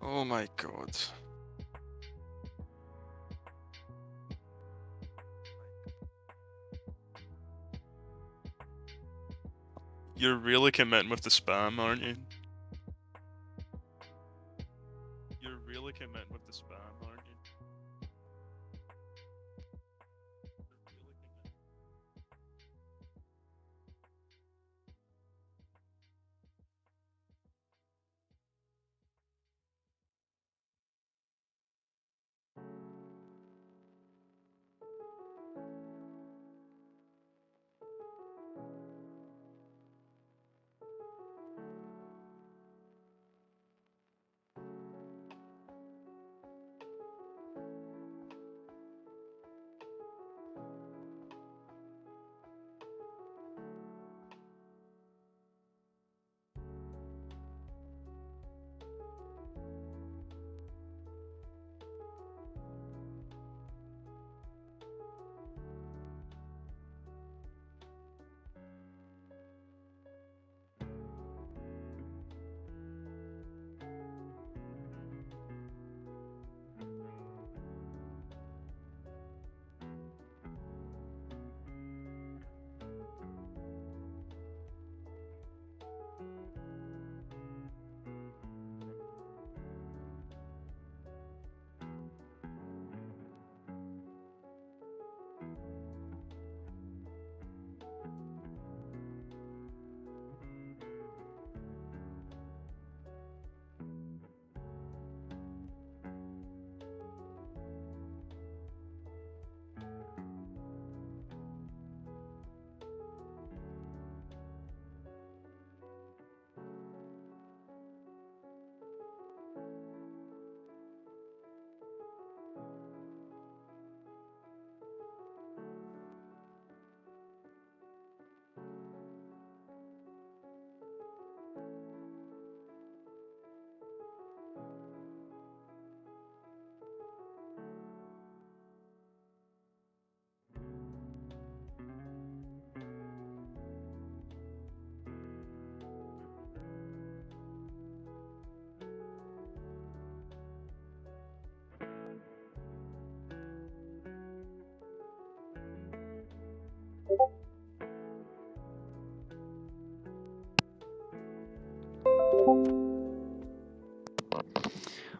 Oh my god. You're really committing with the spam, aren't you? You're really committing with the spam, aren't you?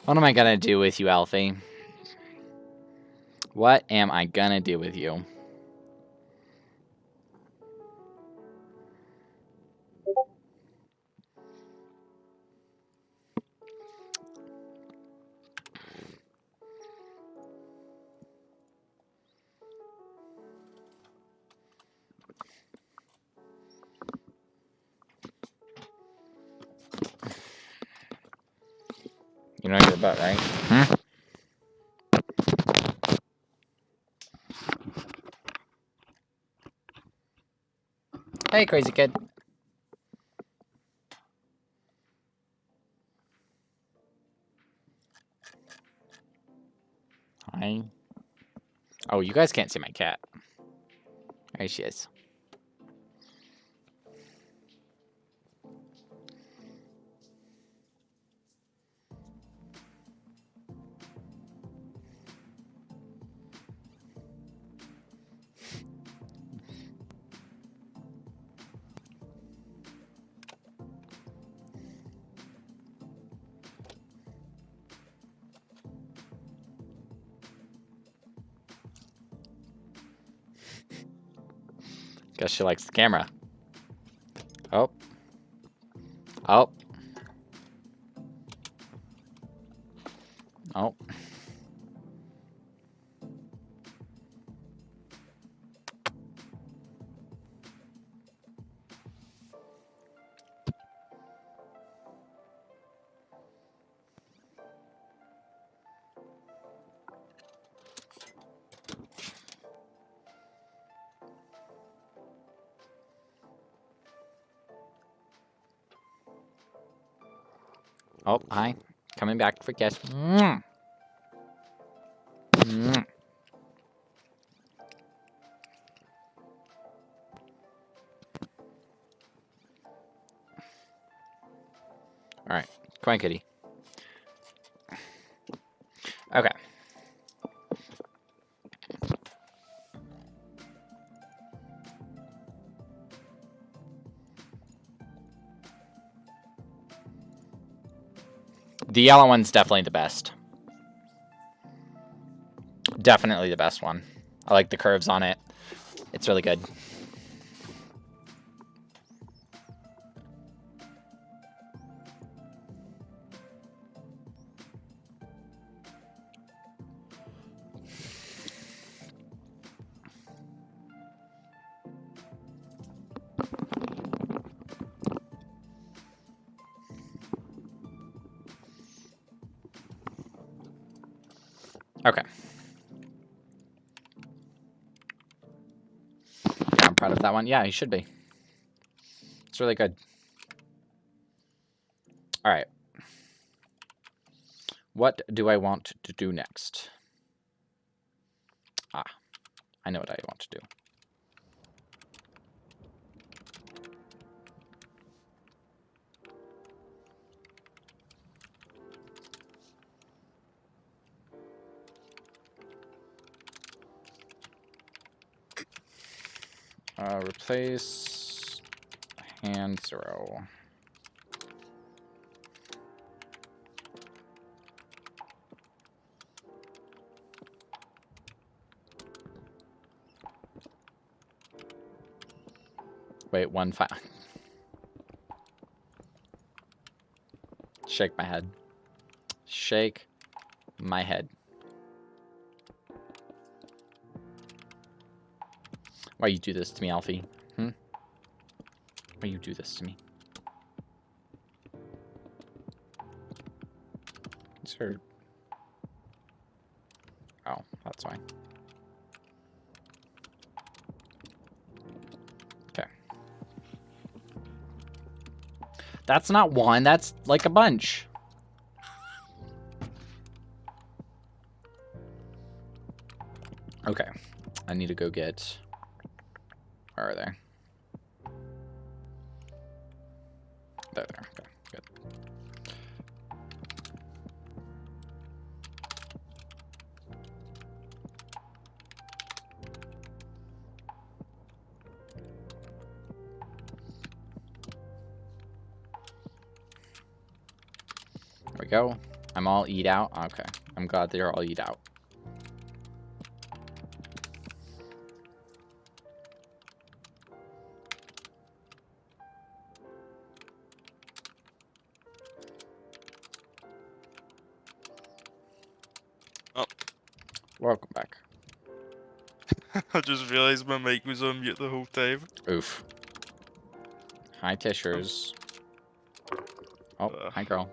What am I gonna do with you, Alfie? What am I gonna do with you? You know your butt, right? Hmm? Hey, crazy kid. Hi. Oh, you guys can't see my cat. There she is. Guess she likes the camera. Oh. Oh. Oh. Oh, hi. Coming back for kiss. Mwah. Mwah. All right, come on, kitty. Okay. The yellow one's definitely the best. Definitely the best one. I like the curves on it. It's really good. Okay. Yeah, I'm proud of that one. Yeah, you should be. It's really good. All right. What do I want to do next? Ah, I know what I want to do. Replace hand 0. Wait, 1 5. Shake my head. Shake my head. Why you do this to me, Alfie? Why you do this to me? Sure. Oh, that's fine. Okay. That's not one, that's like a bunch. Okay. I need to go get... Where are they? There. Okay, good. There we go. I'm all eat out. Okay. I'm glad they're all eat out. Oh. Welcome back. I just realised my mic was on mute the whole time. Oof. Hi, Tishers. Oh, hi, girl.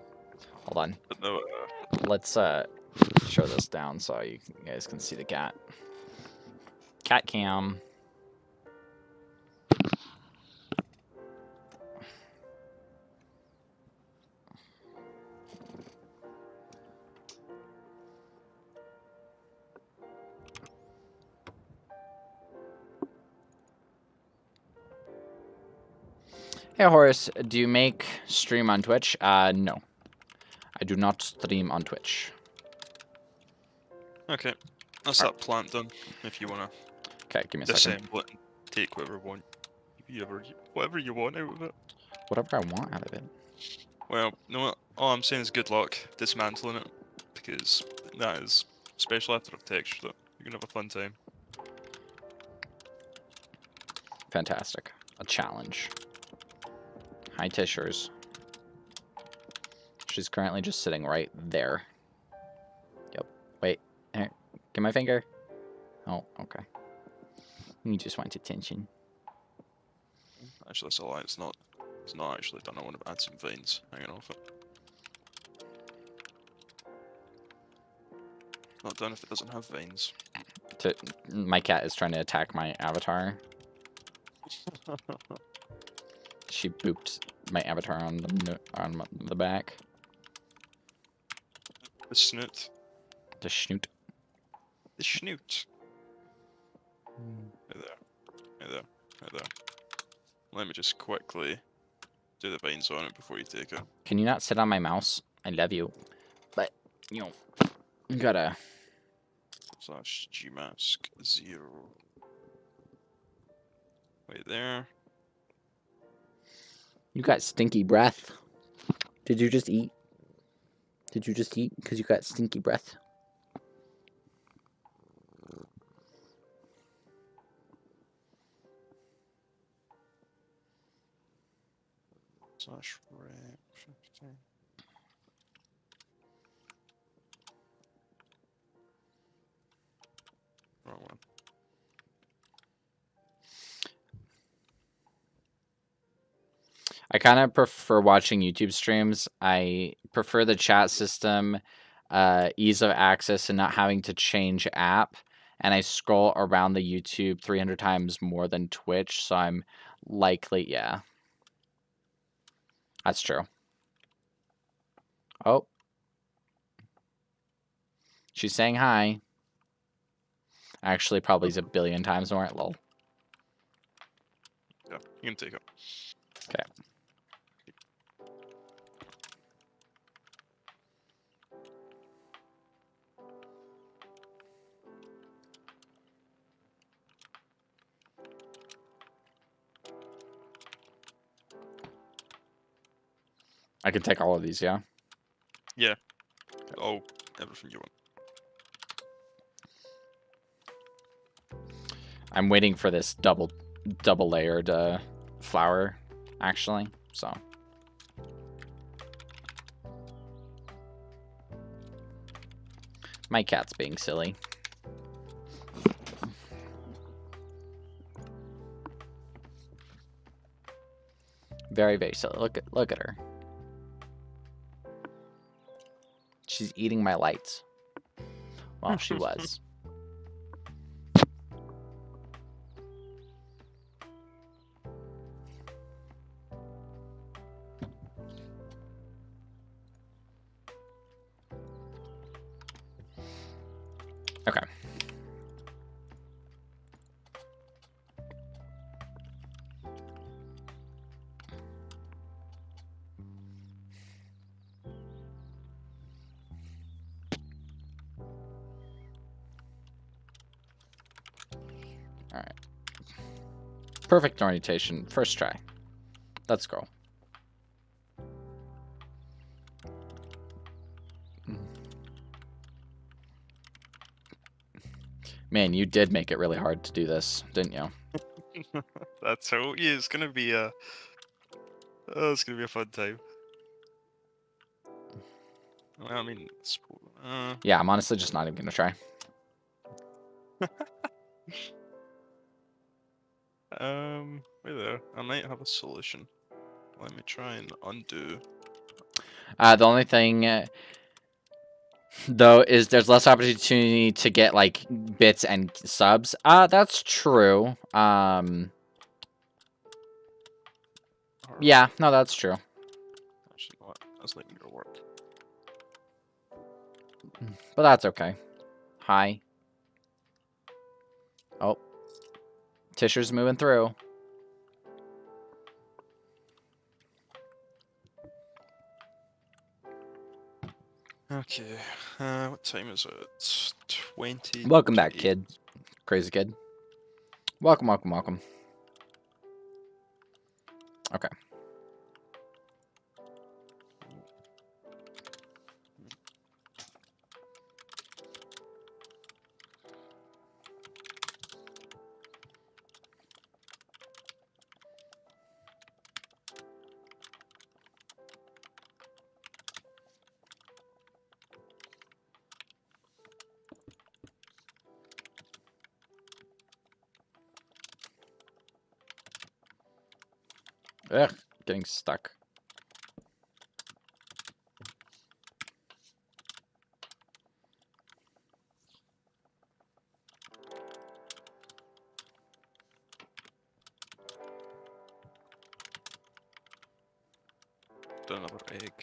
Hold on. No, Let's show this down so you guys can see the cat. Cat cam. Hey, Horace, do you make stream on Twitch? No. I do not stream on Twitch. okay. That's that plant done. If you wanna Okay, give me a second. disassemble it and take whatever you want out of it. Whatever I want out of it. Well, you know what? All I'm saying is good luck dismantling it, because that is, especially after I've textured it, you're gonna have a fun time. Fantastic. A challenge. Hi, Tishers. She's currently just sitting right there. Yep. Wait. Here. Get my finger. Oh, okay. You just want attention. Actually, that's a lie. It's not. It's not actually done. I want to add some veins hanging off it. Not done if it doesn't have veins. My cat is trying to attack my avatar. She booped my avatar on the back. The snoot. The schnoot. The snoot. Hey there. Hey there. Hey there. Let me just quickly do the vines on it before you take it. Can you not sit on my mouse? I love you. But, you know, you gotta... Slash gmask 0. Right there. You got stinky breath. Did you just eat? Did you just eat? Because you got stinky breath. Slash rep 15. Wrong one. I kind of prefer watching YouTube streams. I prefer the chat system, ease of access, and not having to change app. And I scroll around the YouTube 300 times more than Twitch, so I'm likely, yeah. That's true. Oh. She's saying hi. Actually, probably is a billion times more. Lol. Yeah, you can take it. Okay. I can take all of these, yeah? Yeah. Oh, everything you want. I'm waiting for this double layered flower, actually, so. My cat's being silly. Very, very silly. Look at her. She's eating my lights. Well, she was. Okay. All right. Perfect orientation. First try. Let's go. Man, you did make it really hard to do this, didn't you? That's how yeah, it's gonna be a it's gonna be a fun time. Well, I mean, Yeah, I'm honestly just not even gonna try. wait there. I might have a solution. Let me try and undo. The only thing, though, is there's less opportunity to get like bits and subs. That's true. Yeah, no, that's true. Actually, what? That's letting your work. But that's okay. Hi. Oh. Tisher's moving through. Okay. What time is it? 20. Welcome back, kid. Crazy kid. Welcome, welcome, welcome. Okay. Ugh, getting stuck. Another egg.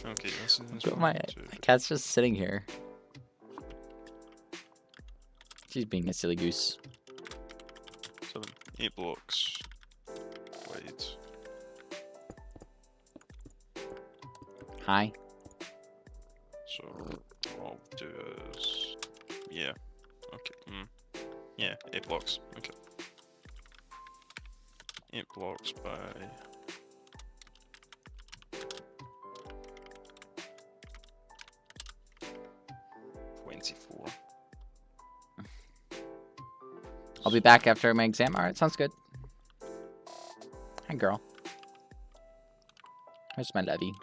Okay, this is My 1, 2, cat's just sitting here. She's being a silly goose. 7, 8 blocks wide. Hi. So what I'll do is, yeah, okay, yeah, 8 blocks. Okay, 8 blocks by 24. I'll be back after my exam. Alright, sounds good. Hi, girl. Where's my levy?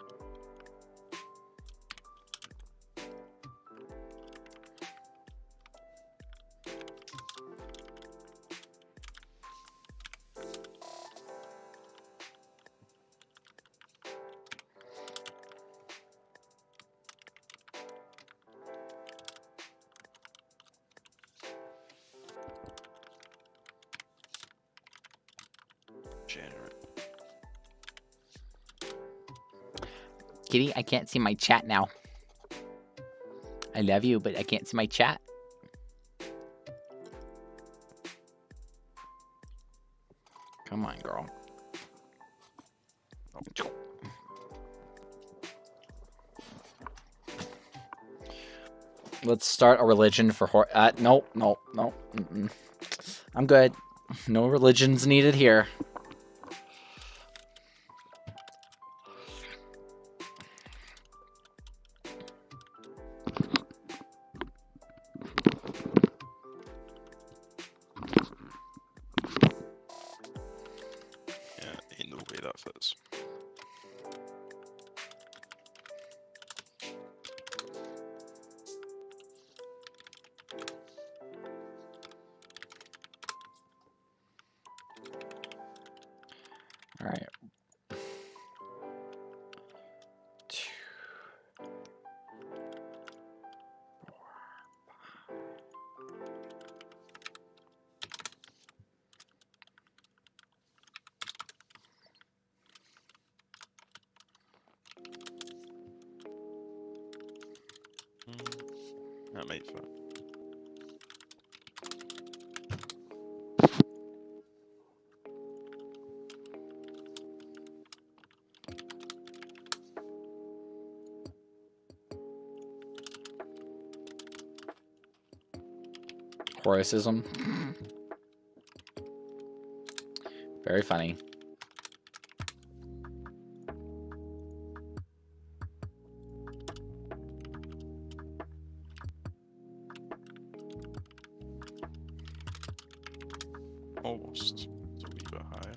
Generate. Kitty, I can't see my chat now. I love you, but I can't see my chat. Come on, girl. Let's start a religion for nope. I'm good. No religions needed here. Yeah, ain't no way that fits. All right. That might fit. Horacism. Very funny. Almost. It's a wee bit higher.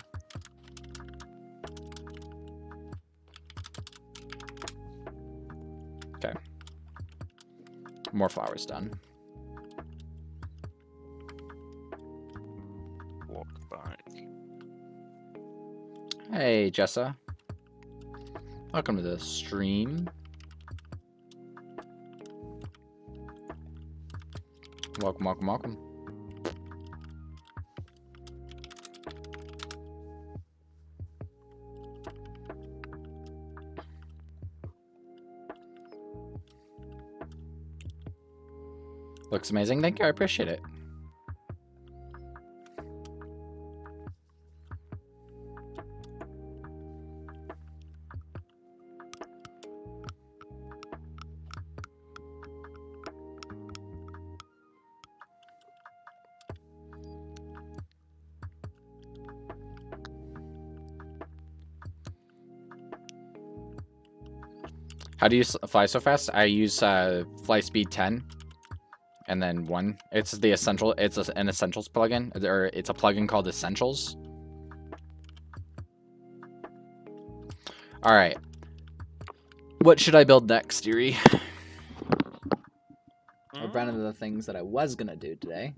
Okay. More flowers done. Walk back. Hey, Jessa. Welcome to the stream. Welcome, welcome, welcome. Looks amazing. Thank you. I appreciate it. How do you fly so fast? I use fly speed 10 and then 1. It's the essential. It's an essentials plugin, or it's a plugin called Essentials. All right. What should I build next, Yuri? I've run into the things that I was gonna do today.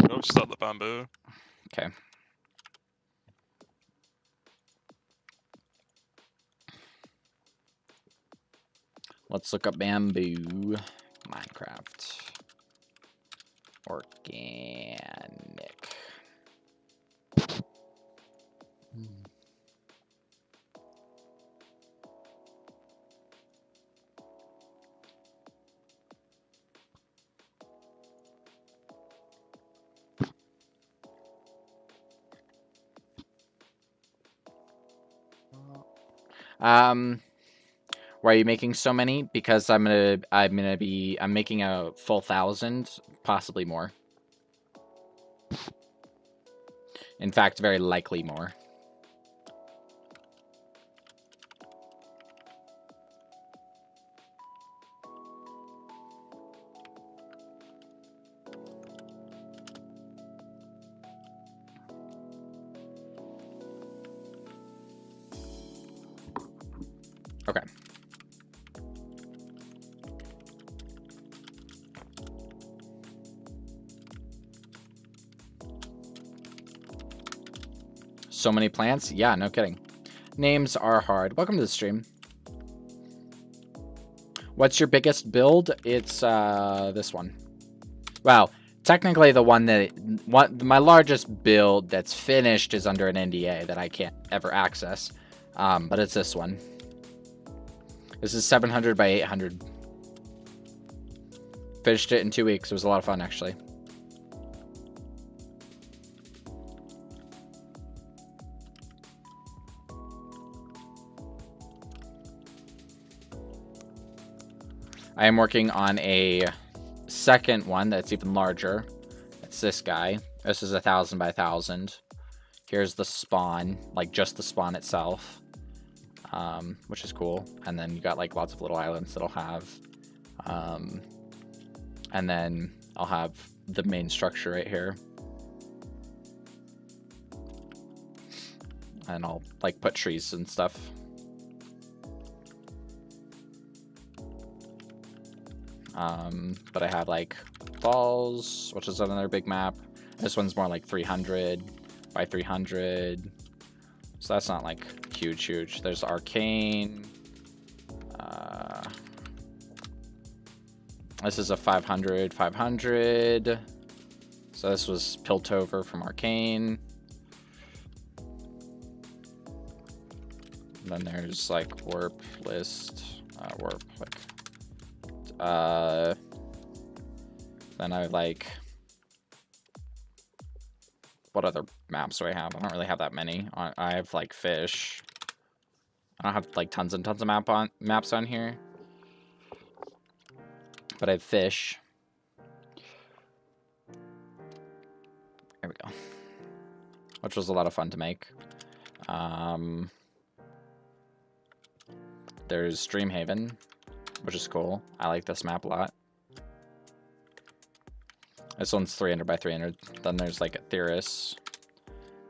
Go start the bamboo. Okay. Let's look up bamboo. Minecraft. Organic. Why are you making so many? Because I'm making a full 1,000, possibly more. In fact, very likely more. Okay. So many plants? Yeah, no kidding. Names are hard. Welcome to the stream. What's your biggest build? It's this one. Well, technically the one that my largest build that's finished is under an NDA that I can't ever access. But it's this one. This is 700 by 800. Finished it in 2 weeks. It was a lot of fun, actually. I am working on a second one that's even larger. It's this guy. This is 1,000 by 1,000. Here's the spawn, like just the spawn itself, which is cool. And then you got like lots of little islands that I'll have. And then I'll have the main structure right here. And I'll like put trees and stuff. But I have like falls, which is another big map. This one's more like 300 by 300. So that's not like huge. There's arcane. This is a 500. So this was Piltover from Arcane. And then there's like warp list, warp like. Then I like. What other maps do I have? I don't really have that many. I have like fish. I don't have like tons and tons of maps on here. But I have fish. There we go. Which was a lot of fun to make. There's Dreamhaven, which is cool. I like this map a lot. This one's 300 by 300. Then there's like Etheris,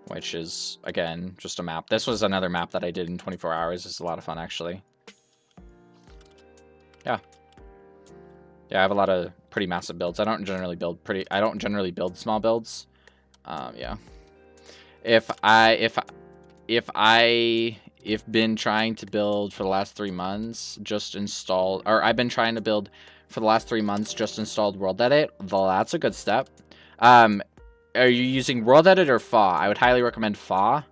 which is, again, just a map. This was another map that I did in 24 hours. It's a lot of fun, actually. Yeah. Yeah, I have a lot of pretty massive builds. I don't generally build small builds. Yeah. I've been trying to build for the last 3 months, I've been trying to build for the last 3 months, just installed World Edit. Well, that's a good step. Are you using World Edit or FA? I would highly recommend FA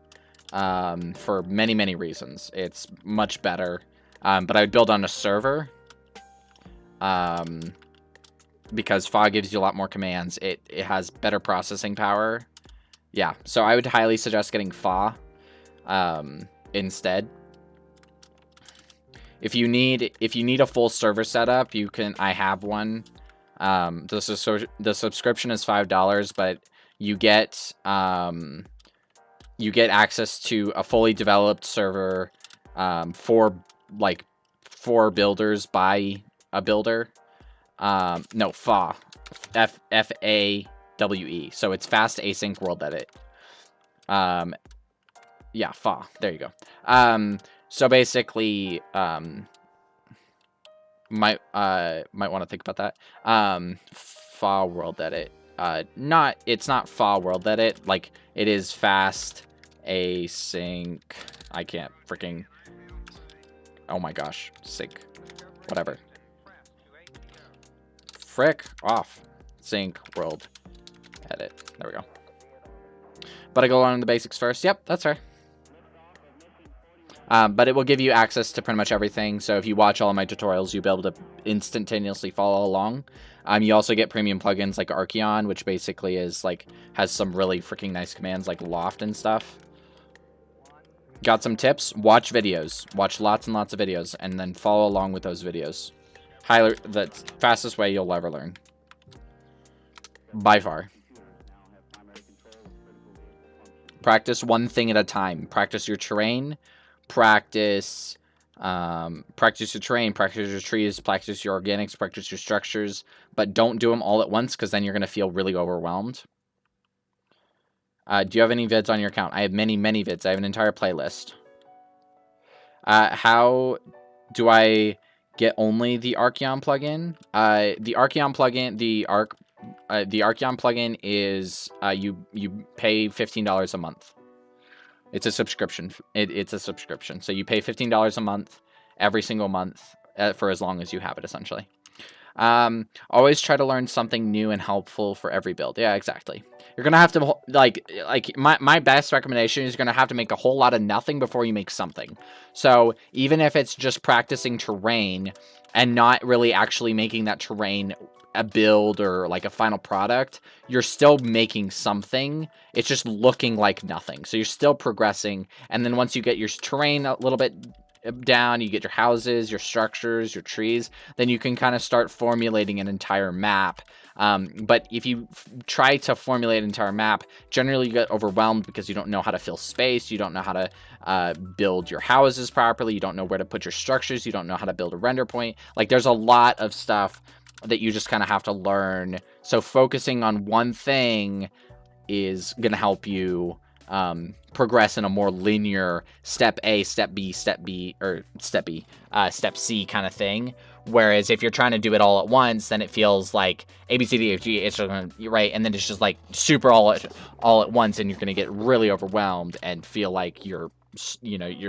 for many reasons. It's much better. But I would build on a server. Because FA gives you a lot more commands. It has better processing power. Yeah, so I would highly suggest getting FA instead. If you need a full server setup, I have one. The subscription is $5, but you get access to a fully developed server for builders by a builder. No, FAW. FAWE. So it's fast async world edit. Yeah, FAW. There you go. So basically, might want to think about that. FAW world edit. It's not FAW world edit. Like, it is fast async. I can't freaking. Oh my gosh, sync. Whatever. Frick off. Sync world edit. There we go. But I go on the basics first. Yep, that's fair. But it will give you access to pretty much everything. So if you watch all of my tutorials, you'll be able to instantaneously follow along. You also get premium plugins like Archeon, which basically is has some really freaking nice commands like Loft and stuff. Got some tips? Watch videos. Watch lots and lots of videos, and then follow along with those videos. Highly, the fastest way you'll ever learn. By far. Practice one thing at a time. Practice your terrain. Practice your terrain. Practice your trees. Practice your organics. Practice your structures. But don't do them all at once, because then you're going to feel really overwhelmed. Do you have any vids on your account? I have many, many vids. I have an entire playlist. How do I get only the Archeon plugin? The Archeon plugin, the Archeon plugin is you pay $15 a month. It's a subscription. It's a subscription. So you pay $15 a month every single month for as long as you have it, essentially. Always try to learn something new and helpful for every build. Yeah, exactly. You're gonna have to like my best recommendation is you're gonna have to make a whole lot of nothing before you make something. So even if it's just practicing terrain and not really actually making that terrain a build or like a final product, you're still making something. It's just looking like nothing. So you're still progressing. And then once you get your terrain a little bit down, you get your houses, your structures, your trees, then you can kind of start formulating an entire map. But if you try to formulate an entire map, generally you get overwhelmed because you don't know how to fill space, you don't know how to build your houses properly, you don't know where to put your structures, you don't know how to build a render point. Like, there's a lot of stuff that you just kind of have to learn. So focusing on one thing is going to help you progress in a more linear step A, step B, step B, or step B, step C kind of thing. Whereas if you're trying to do it all at once, then it feels like A, B, C, D, F, G, it's just gonna, right, and then it's just like super all at once, and you're gonna get really overwhelmed and feel like you're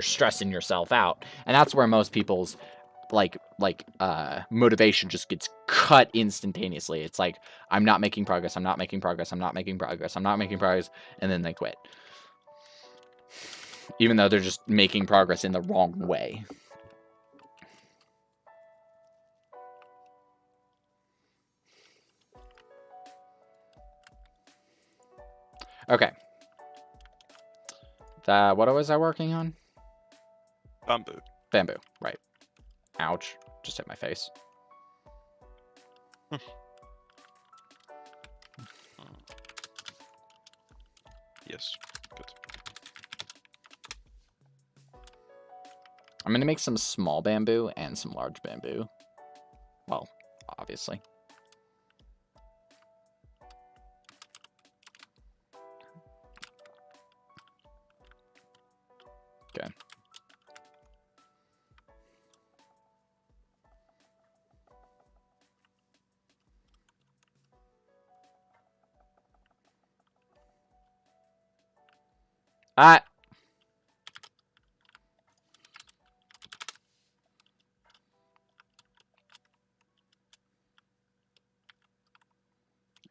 stressing yourself out. And that's where most people's motivation just gets cut instantaneously. It's like, I'm not making progress, I'm not making progress, I'm not making progress, I'm not making progress, and then they quit. Even though they're just making progress in the wrong way. Okay. What was I working on? Bamboo. Bamboo, right. Ouch. Just hit my face. Yes. Good. I'm going to make some small bamboo and some large bamboo. Well, obviously. Okay.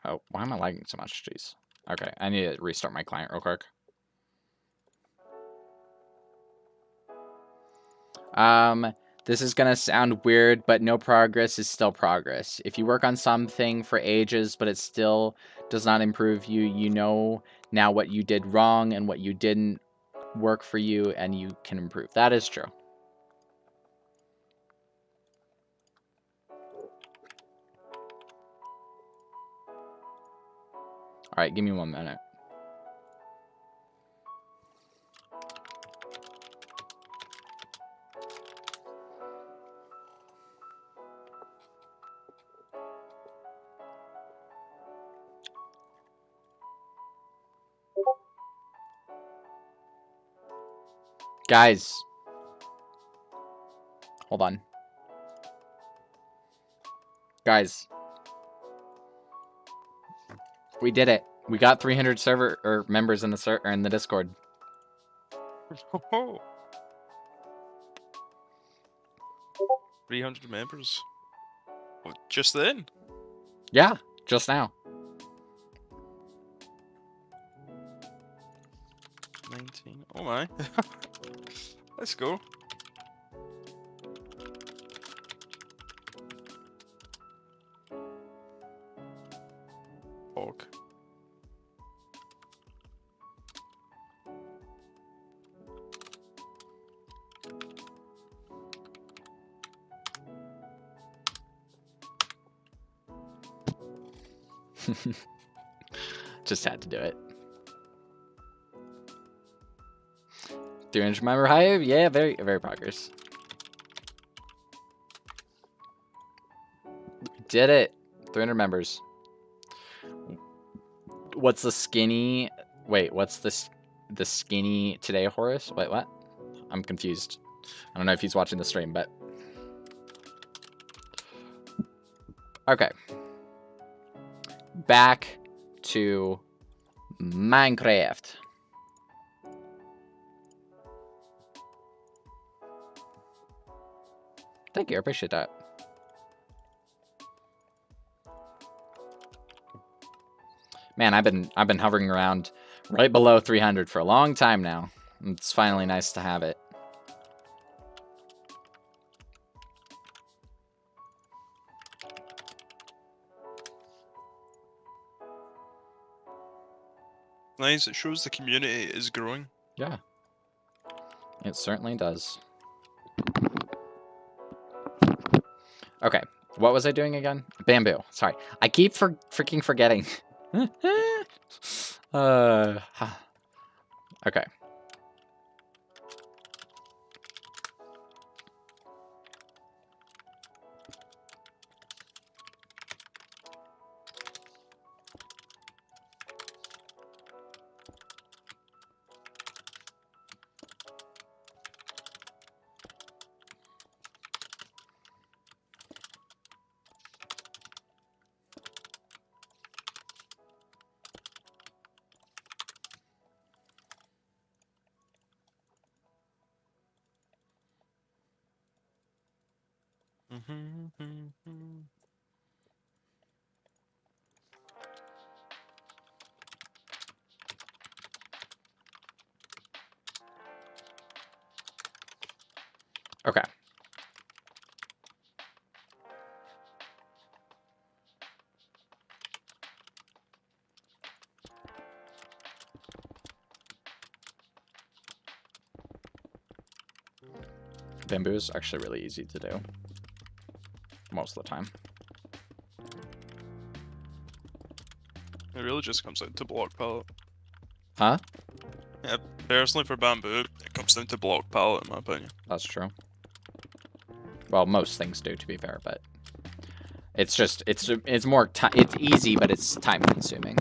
Oh, why am I lagging so much? Jeez. Okay, I need to restart my client real quick. This is gonna sound weird, but no progress is still progress. If you work on something for ages, but it still does not improve you, you know now what you did wrong and what you didn't work for you, and you can improve. That is true. All right, give me 1 minute. Guys. Hold on. Guys. We did it. We got 300 server or members in the in the Discord. Oh. 300 members. What, just then? Yeah, just now. 19. Oh my. Let's go. Fog. Just had to do it. 300 member hive? Yeah, very, very progress. Did it. 300 members. What's the skinny... Wait, what's this? The skinny today, Horace? Wait, what? I'm confused. I don't know if he's watching the stream, but... Okay. Back to Minecraft. Thank you, I appreciate that. Man, I've been hovering around right below 300 for a long time now. It's finally nice to have it. Nice, it shows the community is growing. Yeah. It certainly does. Okay, what was I doing again? Bamboo. Sorry, I keep freaking forgetting. Okay. Okay. Bamboo is actually really easy to do. Most of the time. It really just comes down to block palette. Huh? Yeah, personally for bamboo, it comes down to block palette in my opinion. That's true. Well, most things do, to be fair, but it's just it's more it's easy, but it's time consuming.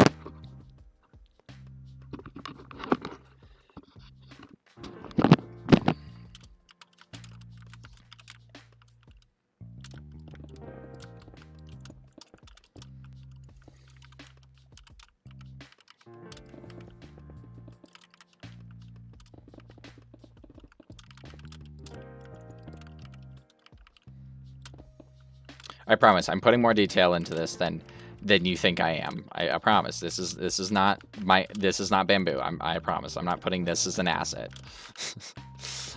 I promise, I'm putting more detail into this than you think I am. I promise. This is not bamboo. I promise. I'm not putting this as an asset.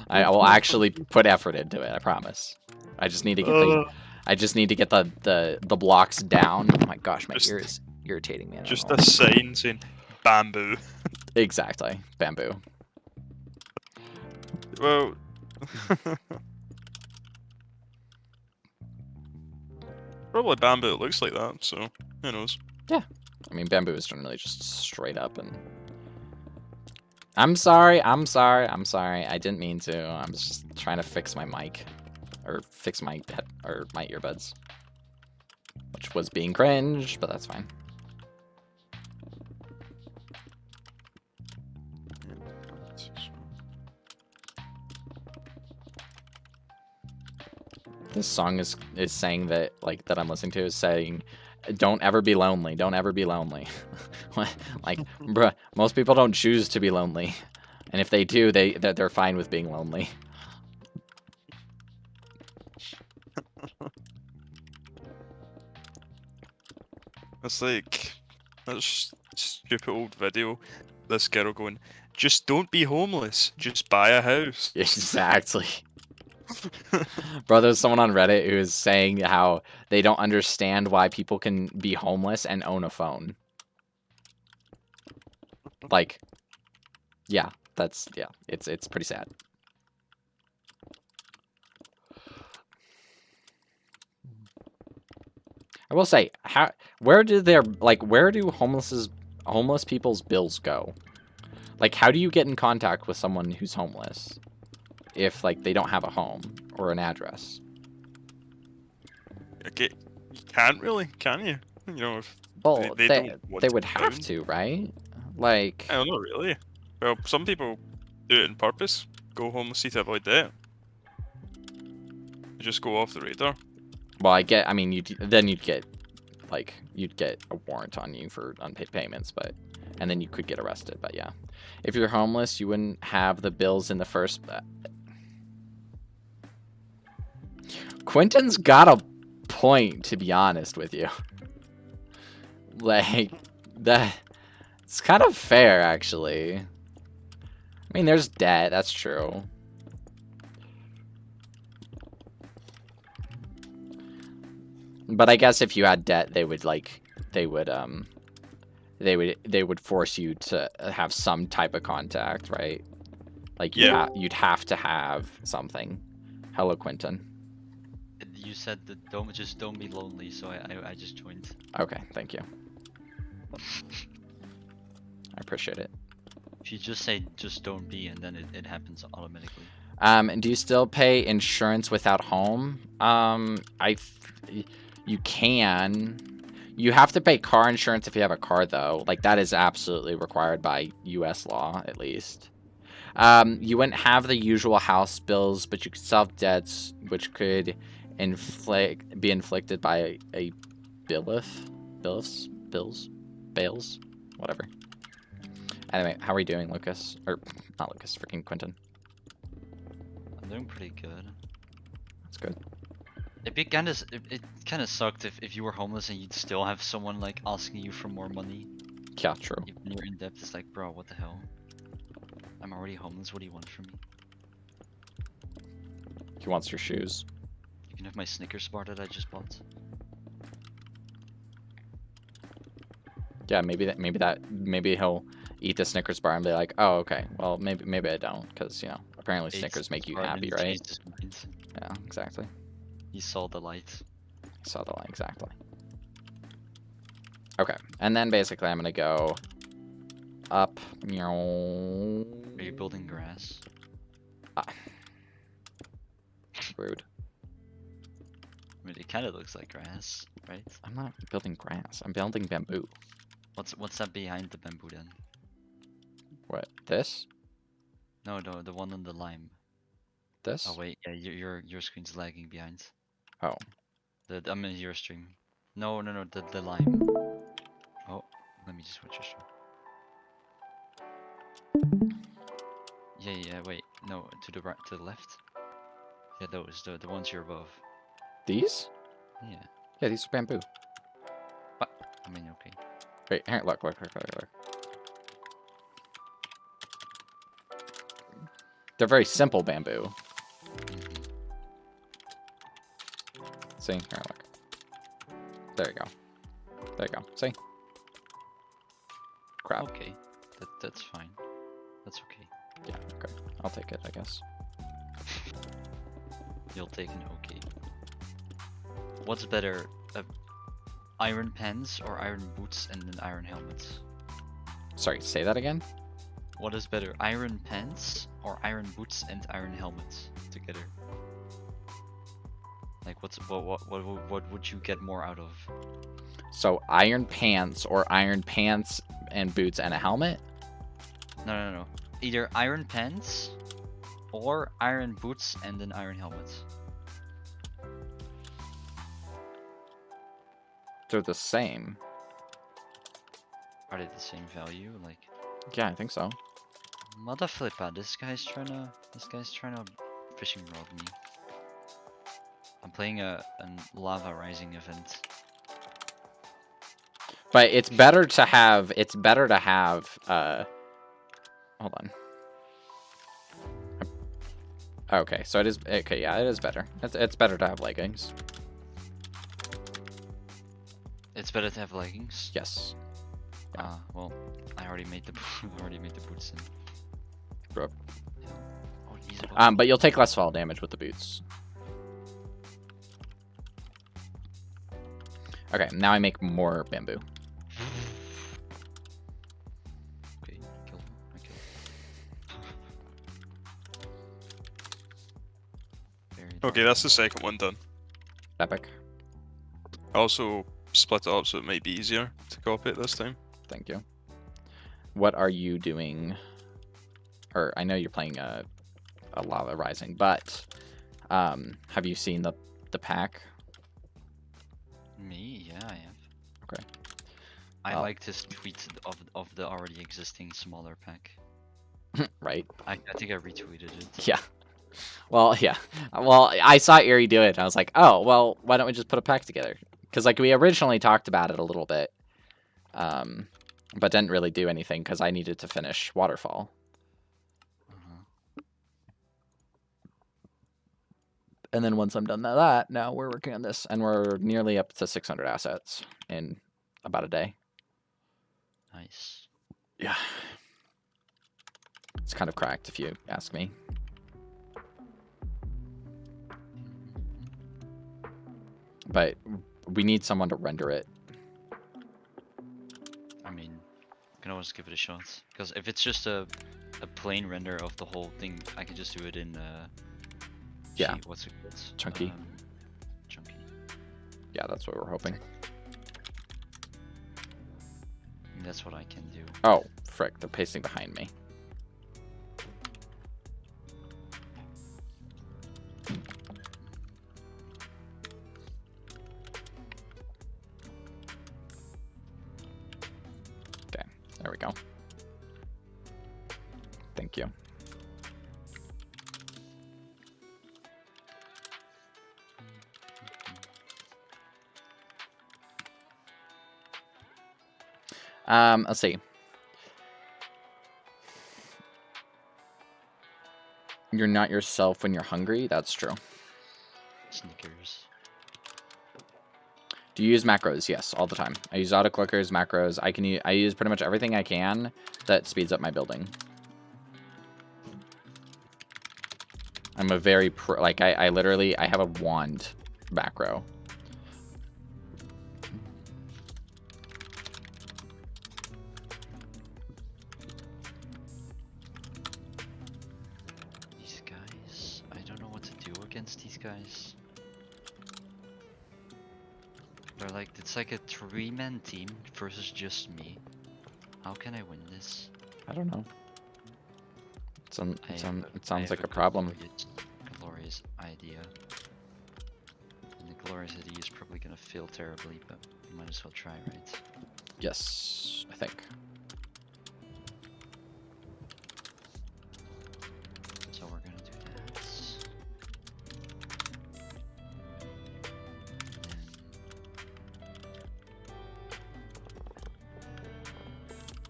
I will actually put effort into it. I promise. I just need to get the blocks down. Oh my gosh, my ear is irritating me. Just a sign saying bamboo. Exactly, bamboo. Well. Probably bamboo it looks like that, so who knows. Yeah. I mean, bamboo is generally just straight up and... I'm sorry. I didn't mean to. I was just trying to fix my mic. Or fix my my earbuds. Which was being cringe, but that's fine. This song is saying that, like, that I'm listening to is saying, don't ever be lonely. Don't ever be lonely. Like, bruh, most people don't choose to be lonely. And if they do, they're fine with being lonely. It's like that stupid old video. This girl going, just don't be homeless. Just buy a house. Exactly. Bro, there's someone on Reddit who is saying how they don't understand why people can be homeless and own a phone. Like, yeah, it's pretty sad. I will say, where do homeless people's bills go? Like, how do you get in contact with someone who's homeless if, like, they don't have a home or an address? Okay, you can't really, can you? You know, if Well, they don't want they to would be have found. to, right? Like, I don't know, really. Well, some people do it on purpose. Go homeless to avoid debt. They just go off the radar. well, I mean, you'd get a warrant on you for unpaid payments, and then you could get arrested. But yeah, if you're homeless, you wouldn't have the bills in the first. Quentin's got a point, to be honest with you. Like, it's kind of fair, actually. I mean, there's debt, that's true. But I guess if you had debt, they would force you to have some type of contact, right? Like you'd have to have something. Hello, Quentin. You said that don't be lonely, so I just joined. Okay, thank you. I appreciate it. If you just say just don't be, and then it happens automatically. Do you still pay insurance without home? You can. You have to pay car insurance if you have a car, though. Like, that is absolutely required by U.S. law, at least. You wouldn't have the usual house bills, but you could still have debts, which could be inflicted by a bailiffs, bails, whatever. Anyway, how are we doing, Lucas? Or, not Lucas, freaking Quentin. I'm doing pretty good. That's good. It kind of sucked if you were homeless and you'd still have someone like asking you for more money. Yeah, true. Even when you're in debt, it's like, bro, what the hell? I'm already homeless. What do you want from me? He wants your shoes. You can have my Snickers bar that I just bought. Yeah, maybe he'll eat the Snickers bar and be like, oh, okay, well, maybe I don't, because, you know, apparently Snickers make you happy, right? Yeah, exactly. He saw the light. Saw the light, exactly. Okay, and then basically I'm gonna go up. Are you building grass? Rude. I mean, it kind of looks like grass, right? I'm not building grass. I'm building bamboo. What's that behind the bamboo then? What? This? No, the one on the lime. This? Oh wait, yeah, your screen's lagging behind. Oh. I'm in your stream. No, the lime. Oh, let me just switch your stream. Yeah, wait, no, to the right, to the left. Yeah, those, the ones you're above. These? Yeah. Yeah, these are bamboo. What? I mean, okay. Wait, here, look. They're very simple bamboo. See? Here, look. There you go. See? Crap. Okay. That's fine. That's okay. Yeah, okay. I'll take it, I guess. You'll take an okay. What's better, iron pants or iron boots and an iron helmet? Sorry, say that again? What is better, iron pants or iron boots and iron helmets together? Like, what would you get more out of? So, iron pants or iron pants and boots and a helmet? No. Either iron pants or iron boots and an iron helmet. They're the same. Are they the same value? Like, Yeah, I think so. mother flipper, this guy's trying to fishing rod me. I'm playing a lava rising event. But it's better to have hold on. Okay, so it is okay, yeah, it is better. It's better to have leggings. It's better to have leggings. Yes. Well, I already made the boots. Bro. Oh, these are But you'll take less fall damage with the boots. Okay, now I make more bamboo. Okay, kill him. I kill him. Okay, that's the second one done. Epic. I also split it up so it might be easier to copy it this time. Thank you. What are you doing? Or I know you're playing a lava rising, but have you seen the pack? Me? Yeah, I have. Okay. I Well- like this tweet of the already existing smaller pack. Right. I think I retweeted it. Yeah. Well, yeah. Well, I saw Erie do it, and I was like, oh, well, why don't we just put a pack together? Because, like, we originally talked about it a little bit, but didn't really do anything because I needed to finish Waterfall. And then once I'm done that, now we're working on this, and we're nearly up to 600 assets in about a day. Nice. Yeah. It's kind of cracked, if you ask me. But we need someone to render it. I mean, you can always give it a shot. Because if it's just a plain render of the whole thing, I can just do it in Yeah. what's it called? Chunky. Chunky. Yeah, that's what we're hoping. And that's what I can do. Oh, frick, they're pasting behind me. Okay, there we go. Thank you. Let's see. You're not yourself when you're hungry. That's true. Snickers. Do you use macros? Yes, all the time. I use auto clickers, macros. I use pretty much everything I can that speeds up my building. I'm a very like I literally I have a wand macro. These guys. I don't know what to do against these guys. They're like, it's like a 3-man team versus just me. How can I win this? I don't know. It sounds like a a problem. glorious idea. And the glorious idea is probably gonna fail terribly, but you might as well try, right? Yes, I think. So we're gonna do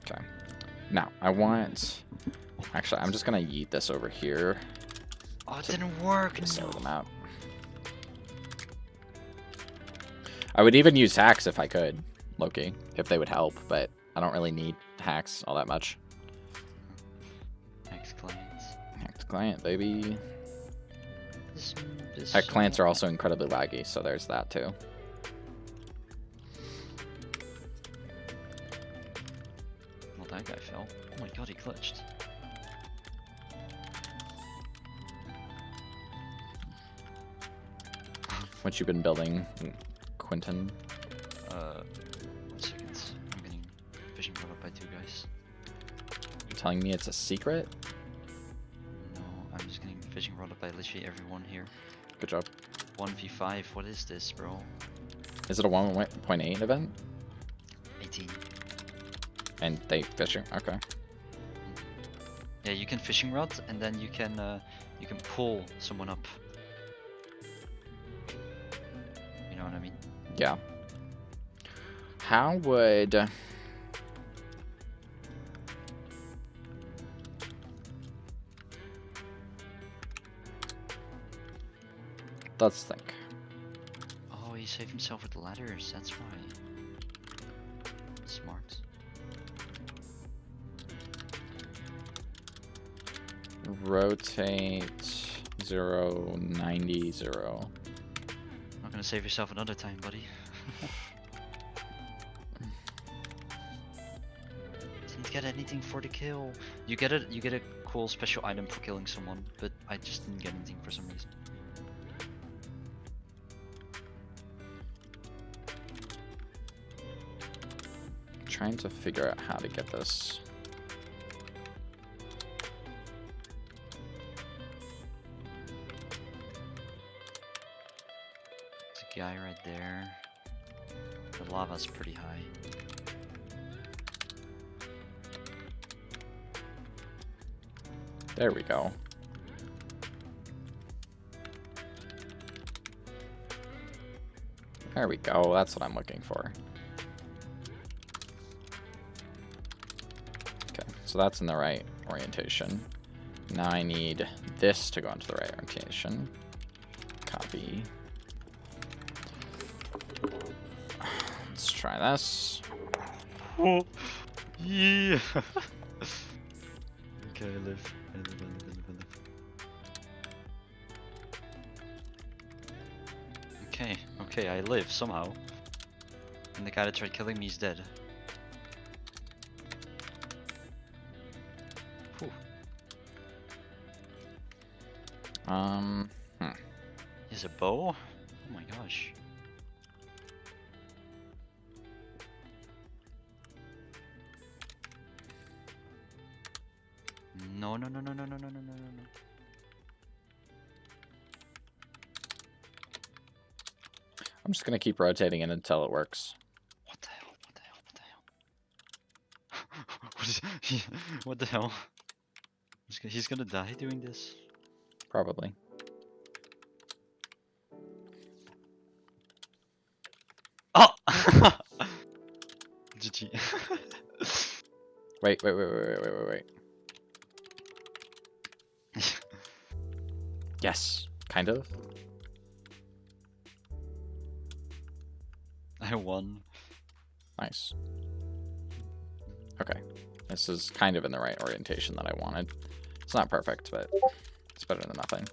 that. Okay. Now I want. Actually, I'm just gonna yeet this over here. Oh, it didn't work! To sort them No. out. I would even use hacks if I could, Loki, if they would help, but I don't really need hacks all that much. Next clients. Hacked client, baby. This Hacked clients are also incredibly laggy, so there's that too. Well, that guy fell. Oh my god, he glitched. What you been building, Quentin? 1 second. I'm getting fishing brought up by 2 guys. You telling me it's a secret? No, I'm just getting fishing rod up by literally everyone here. Good job. 1v5, what is this, bro? Is it a 1.8 event? 18. And they fish you? Okay. Yeah, you can fishing rod, and then you can pull someone up. You know what I mean? Yeah. How would... Let's think. Oh, he saved himself with the ladders, that's why. Smart. Rotate 0, 90, 0. Not gonna save yourself another time, buddy. get anything for the kill. You get a cool special item for killing someone, but I just didn't get anything for some reason. Trying to figure out how to get this. There's a guy right there. The lava's pretty high. There we go. There we go. That's what I'm looking for. Okay, so that's in the right orientation. Now I need this to go into the right orientation. Copy. Let's try this. Oh, yeah. Okay, I live. I live. Okay, I live somehow. And the guy that tried killing me is dead. Whew. He has a bow? Oh my gosh. No. I'm just gonna keep rotating it until it works. What the hell? What is what the hell? He's gonna die doing this. Probably. Oh! GG. Wait. Yes, kind of. I won. Nice. Okay. This is kind of in the right orientation that I wanted. It's not perfect, but it's better than nothing.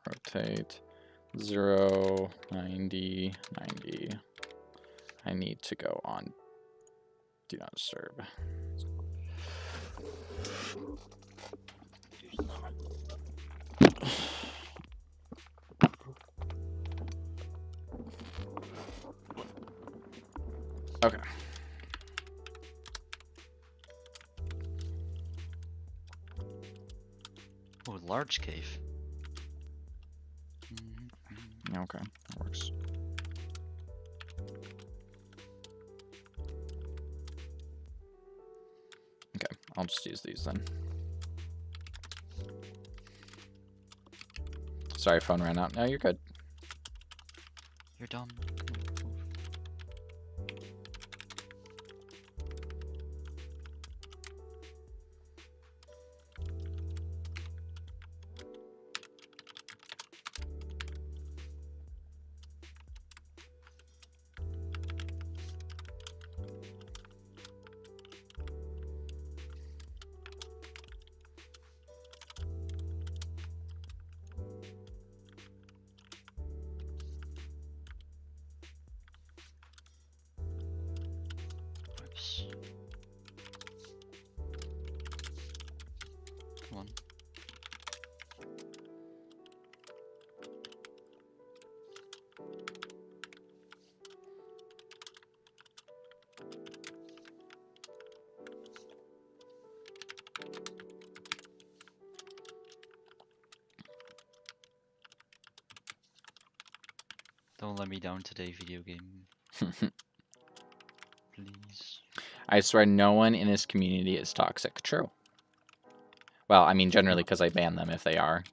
Rotate 0, 90, 90. I need to go on do not disturb. Okay. Oh, large cave. Okay, that works. Okay, I'll just use these then. Sorry, phone ran out. No, you're good. You're done. Oops. Come on. Don't let me down today, video game. Please. I swear no one in this community is toxic. True. Well, I mean, generally because I ban them if they are.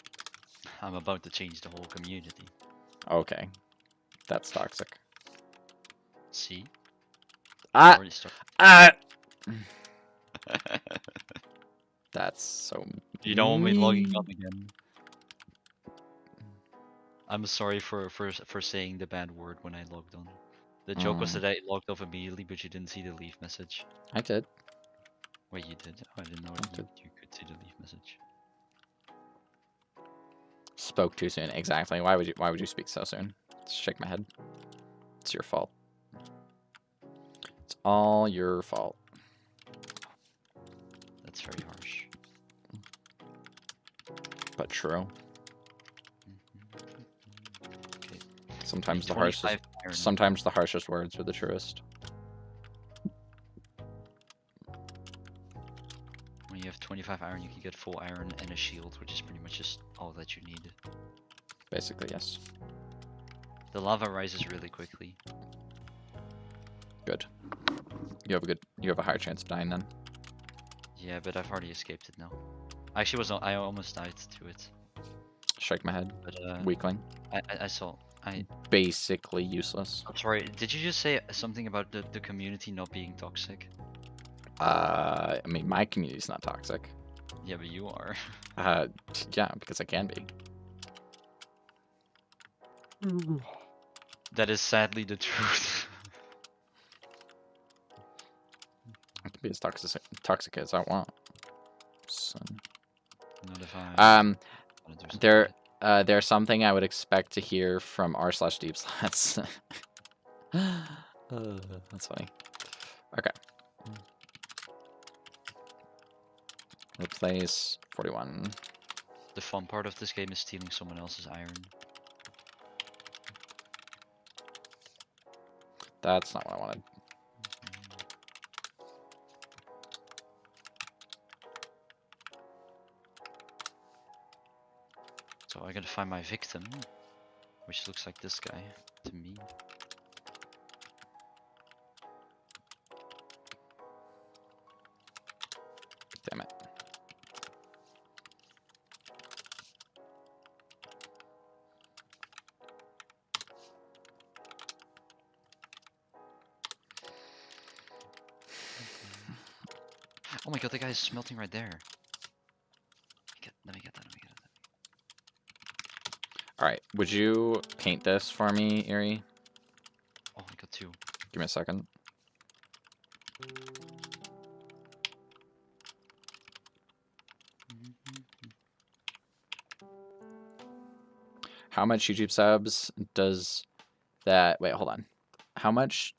I'm about to change the whole community. Okay. That's toxic. See? Ah! Already started. Ah! That's so You don't want me logging mean. on again. I'm sorry for saying the bad word when I logged on. The joke was that I logged off immediately, but you didn't see the leave message. I did. Wait, you did? Oh, I didn't know you could see the leave message. Spoke too soon. Exactly. Why would you speak so soon? Just shake my head. It's your fault. It's all your fault. That's very harsh. But true. Okay. Sometimes the 25 harshest iron. sometimes the harshest words are the truest. When you have 25 iron, you can get full iron and a shield, which is pretty much just all that you need. Basically, yes. The lava rises really quickly. Good. You have a higher chance of dying then. Yeah, but I've already escaped it now. Actually, I almost died to it. Shake my head. But Weakling. I saw. Basically useless. I'm sorry. Did you just say something about the community not being toxic? I mean, my community's not toxic. Yeah, but you are. Yeah, because I can be. That is sadly the truth. I can be as toxic as I want. So. Not if I wanna do something There, bad. there's something I would expect to hear from r/deepslats. That's funny. Okay. Replace 41. The fun part of this game is stealing someone else's iron. That's not what I wanted. So I gotta find my victim, which looks like this guy to me. Damn it. Oh my god, the guy is smelting right there. Let me get that. All right. Would you paint this for me, Erie? Oh, I got two. Give me a second. How much YouTube subs does that? Wait, hold on. How much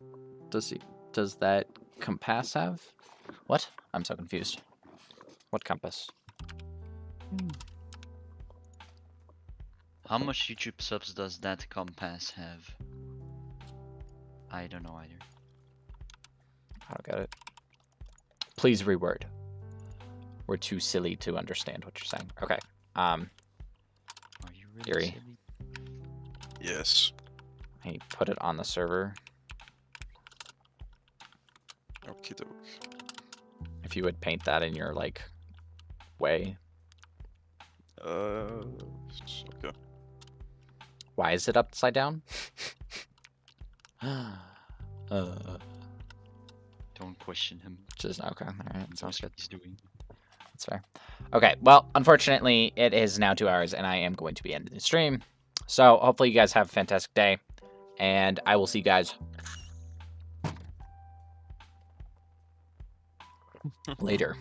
does that compass have? What? I'm so confused. What compass? How much YouTube subs does that compass have? I don't know either. I don't get it. Please reword. We're too silly to understand what you're saying. Okay. Are you really Yuri. silly? Yes. I put it on the server. Okie doke. If you would paint that in your like way. Okay. Why is it upside down? Don't question him. Just okay. All right. He Sounds knows good. what he's doing. That's fair. Okay. Well, unfortunately, it is now 2 hours, and I am going to be ending the stream. So hopefully you guys have a fantastic day, and I will see you guys later.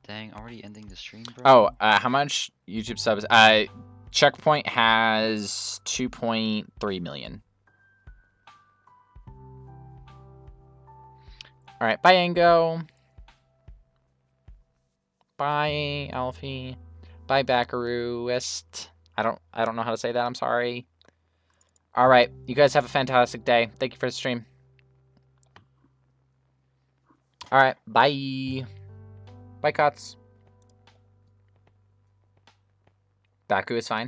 Dang, already ending the stream, bro. Oh, how much YouTube subs? Checkpoint has 2.3 million. All right, bye, Ango. Bye, Alfie. Bye, Backarooist. I don't know how to say that. I'm sorry. All right, you guys have a fantastic day. Thank you for the stream. All right, bye. Bye, Cots. Baku is fine.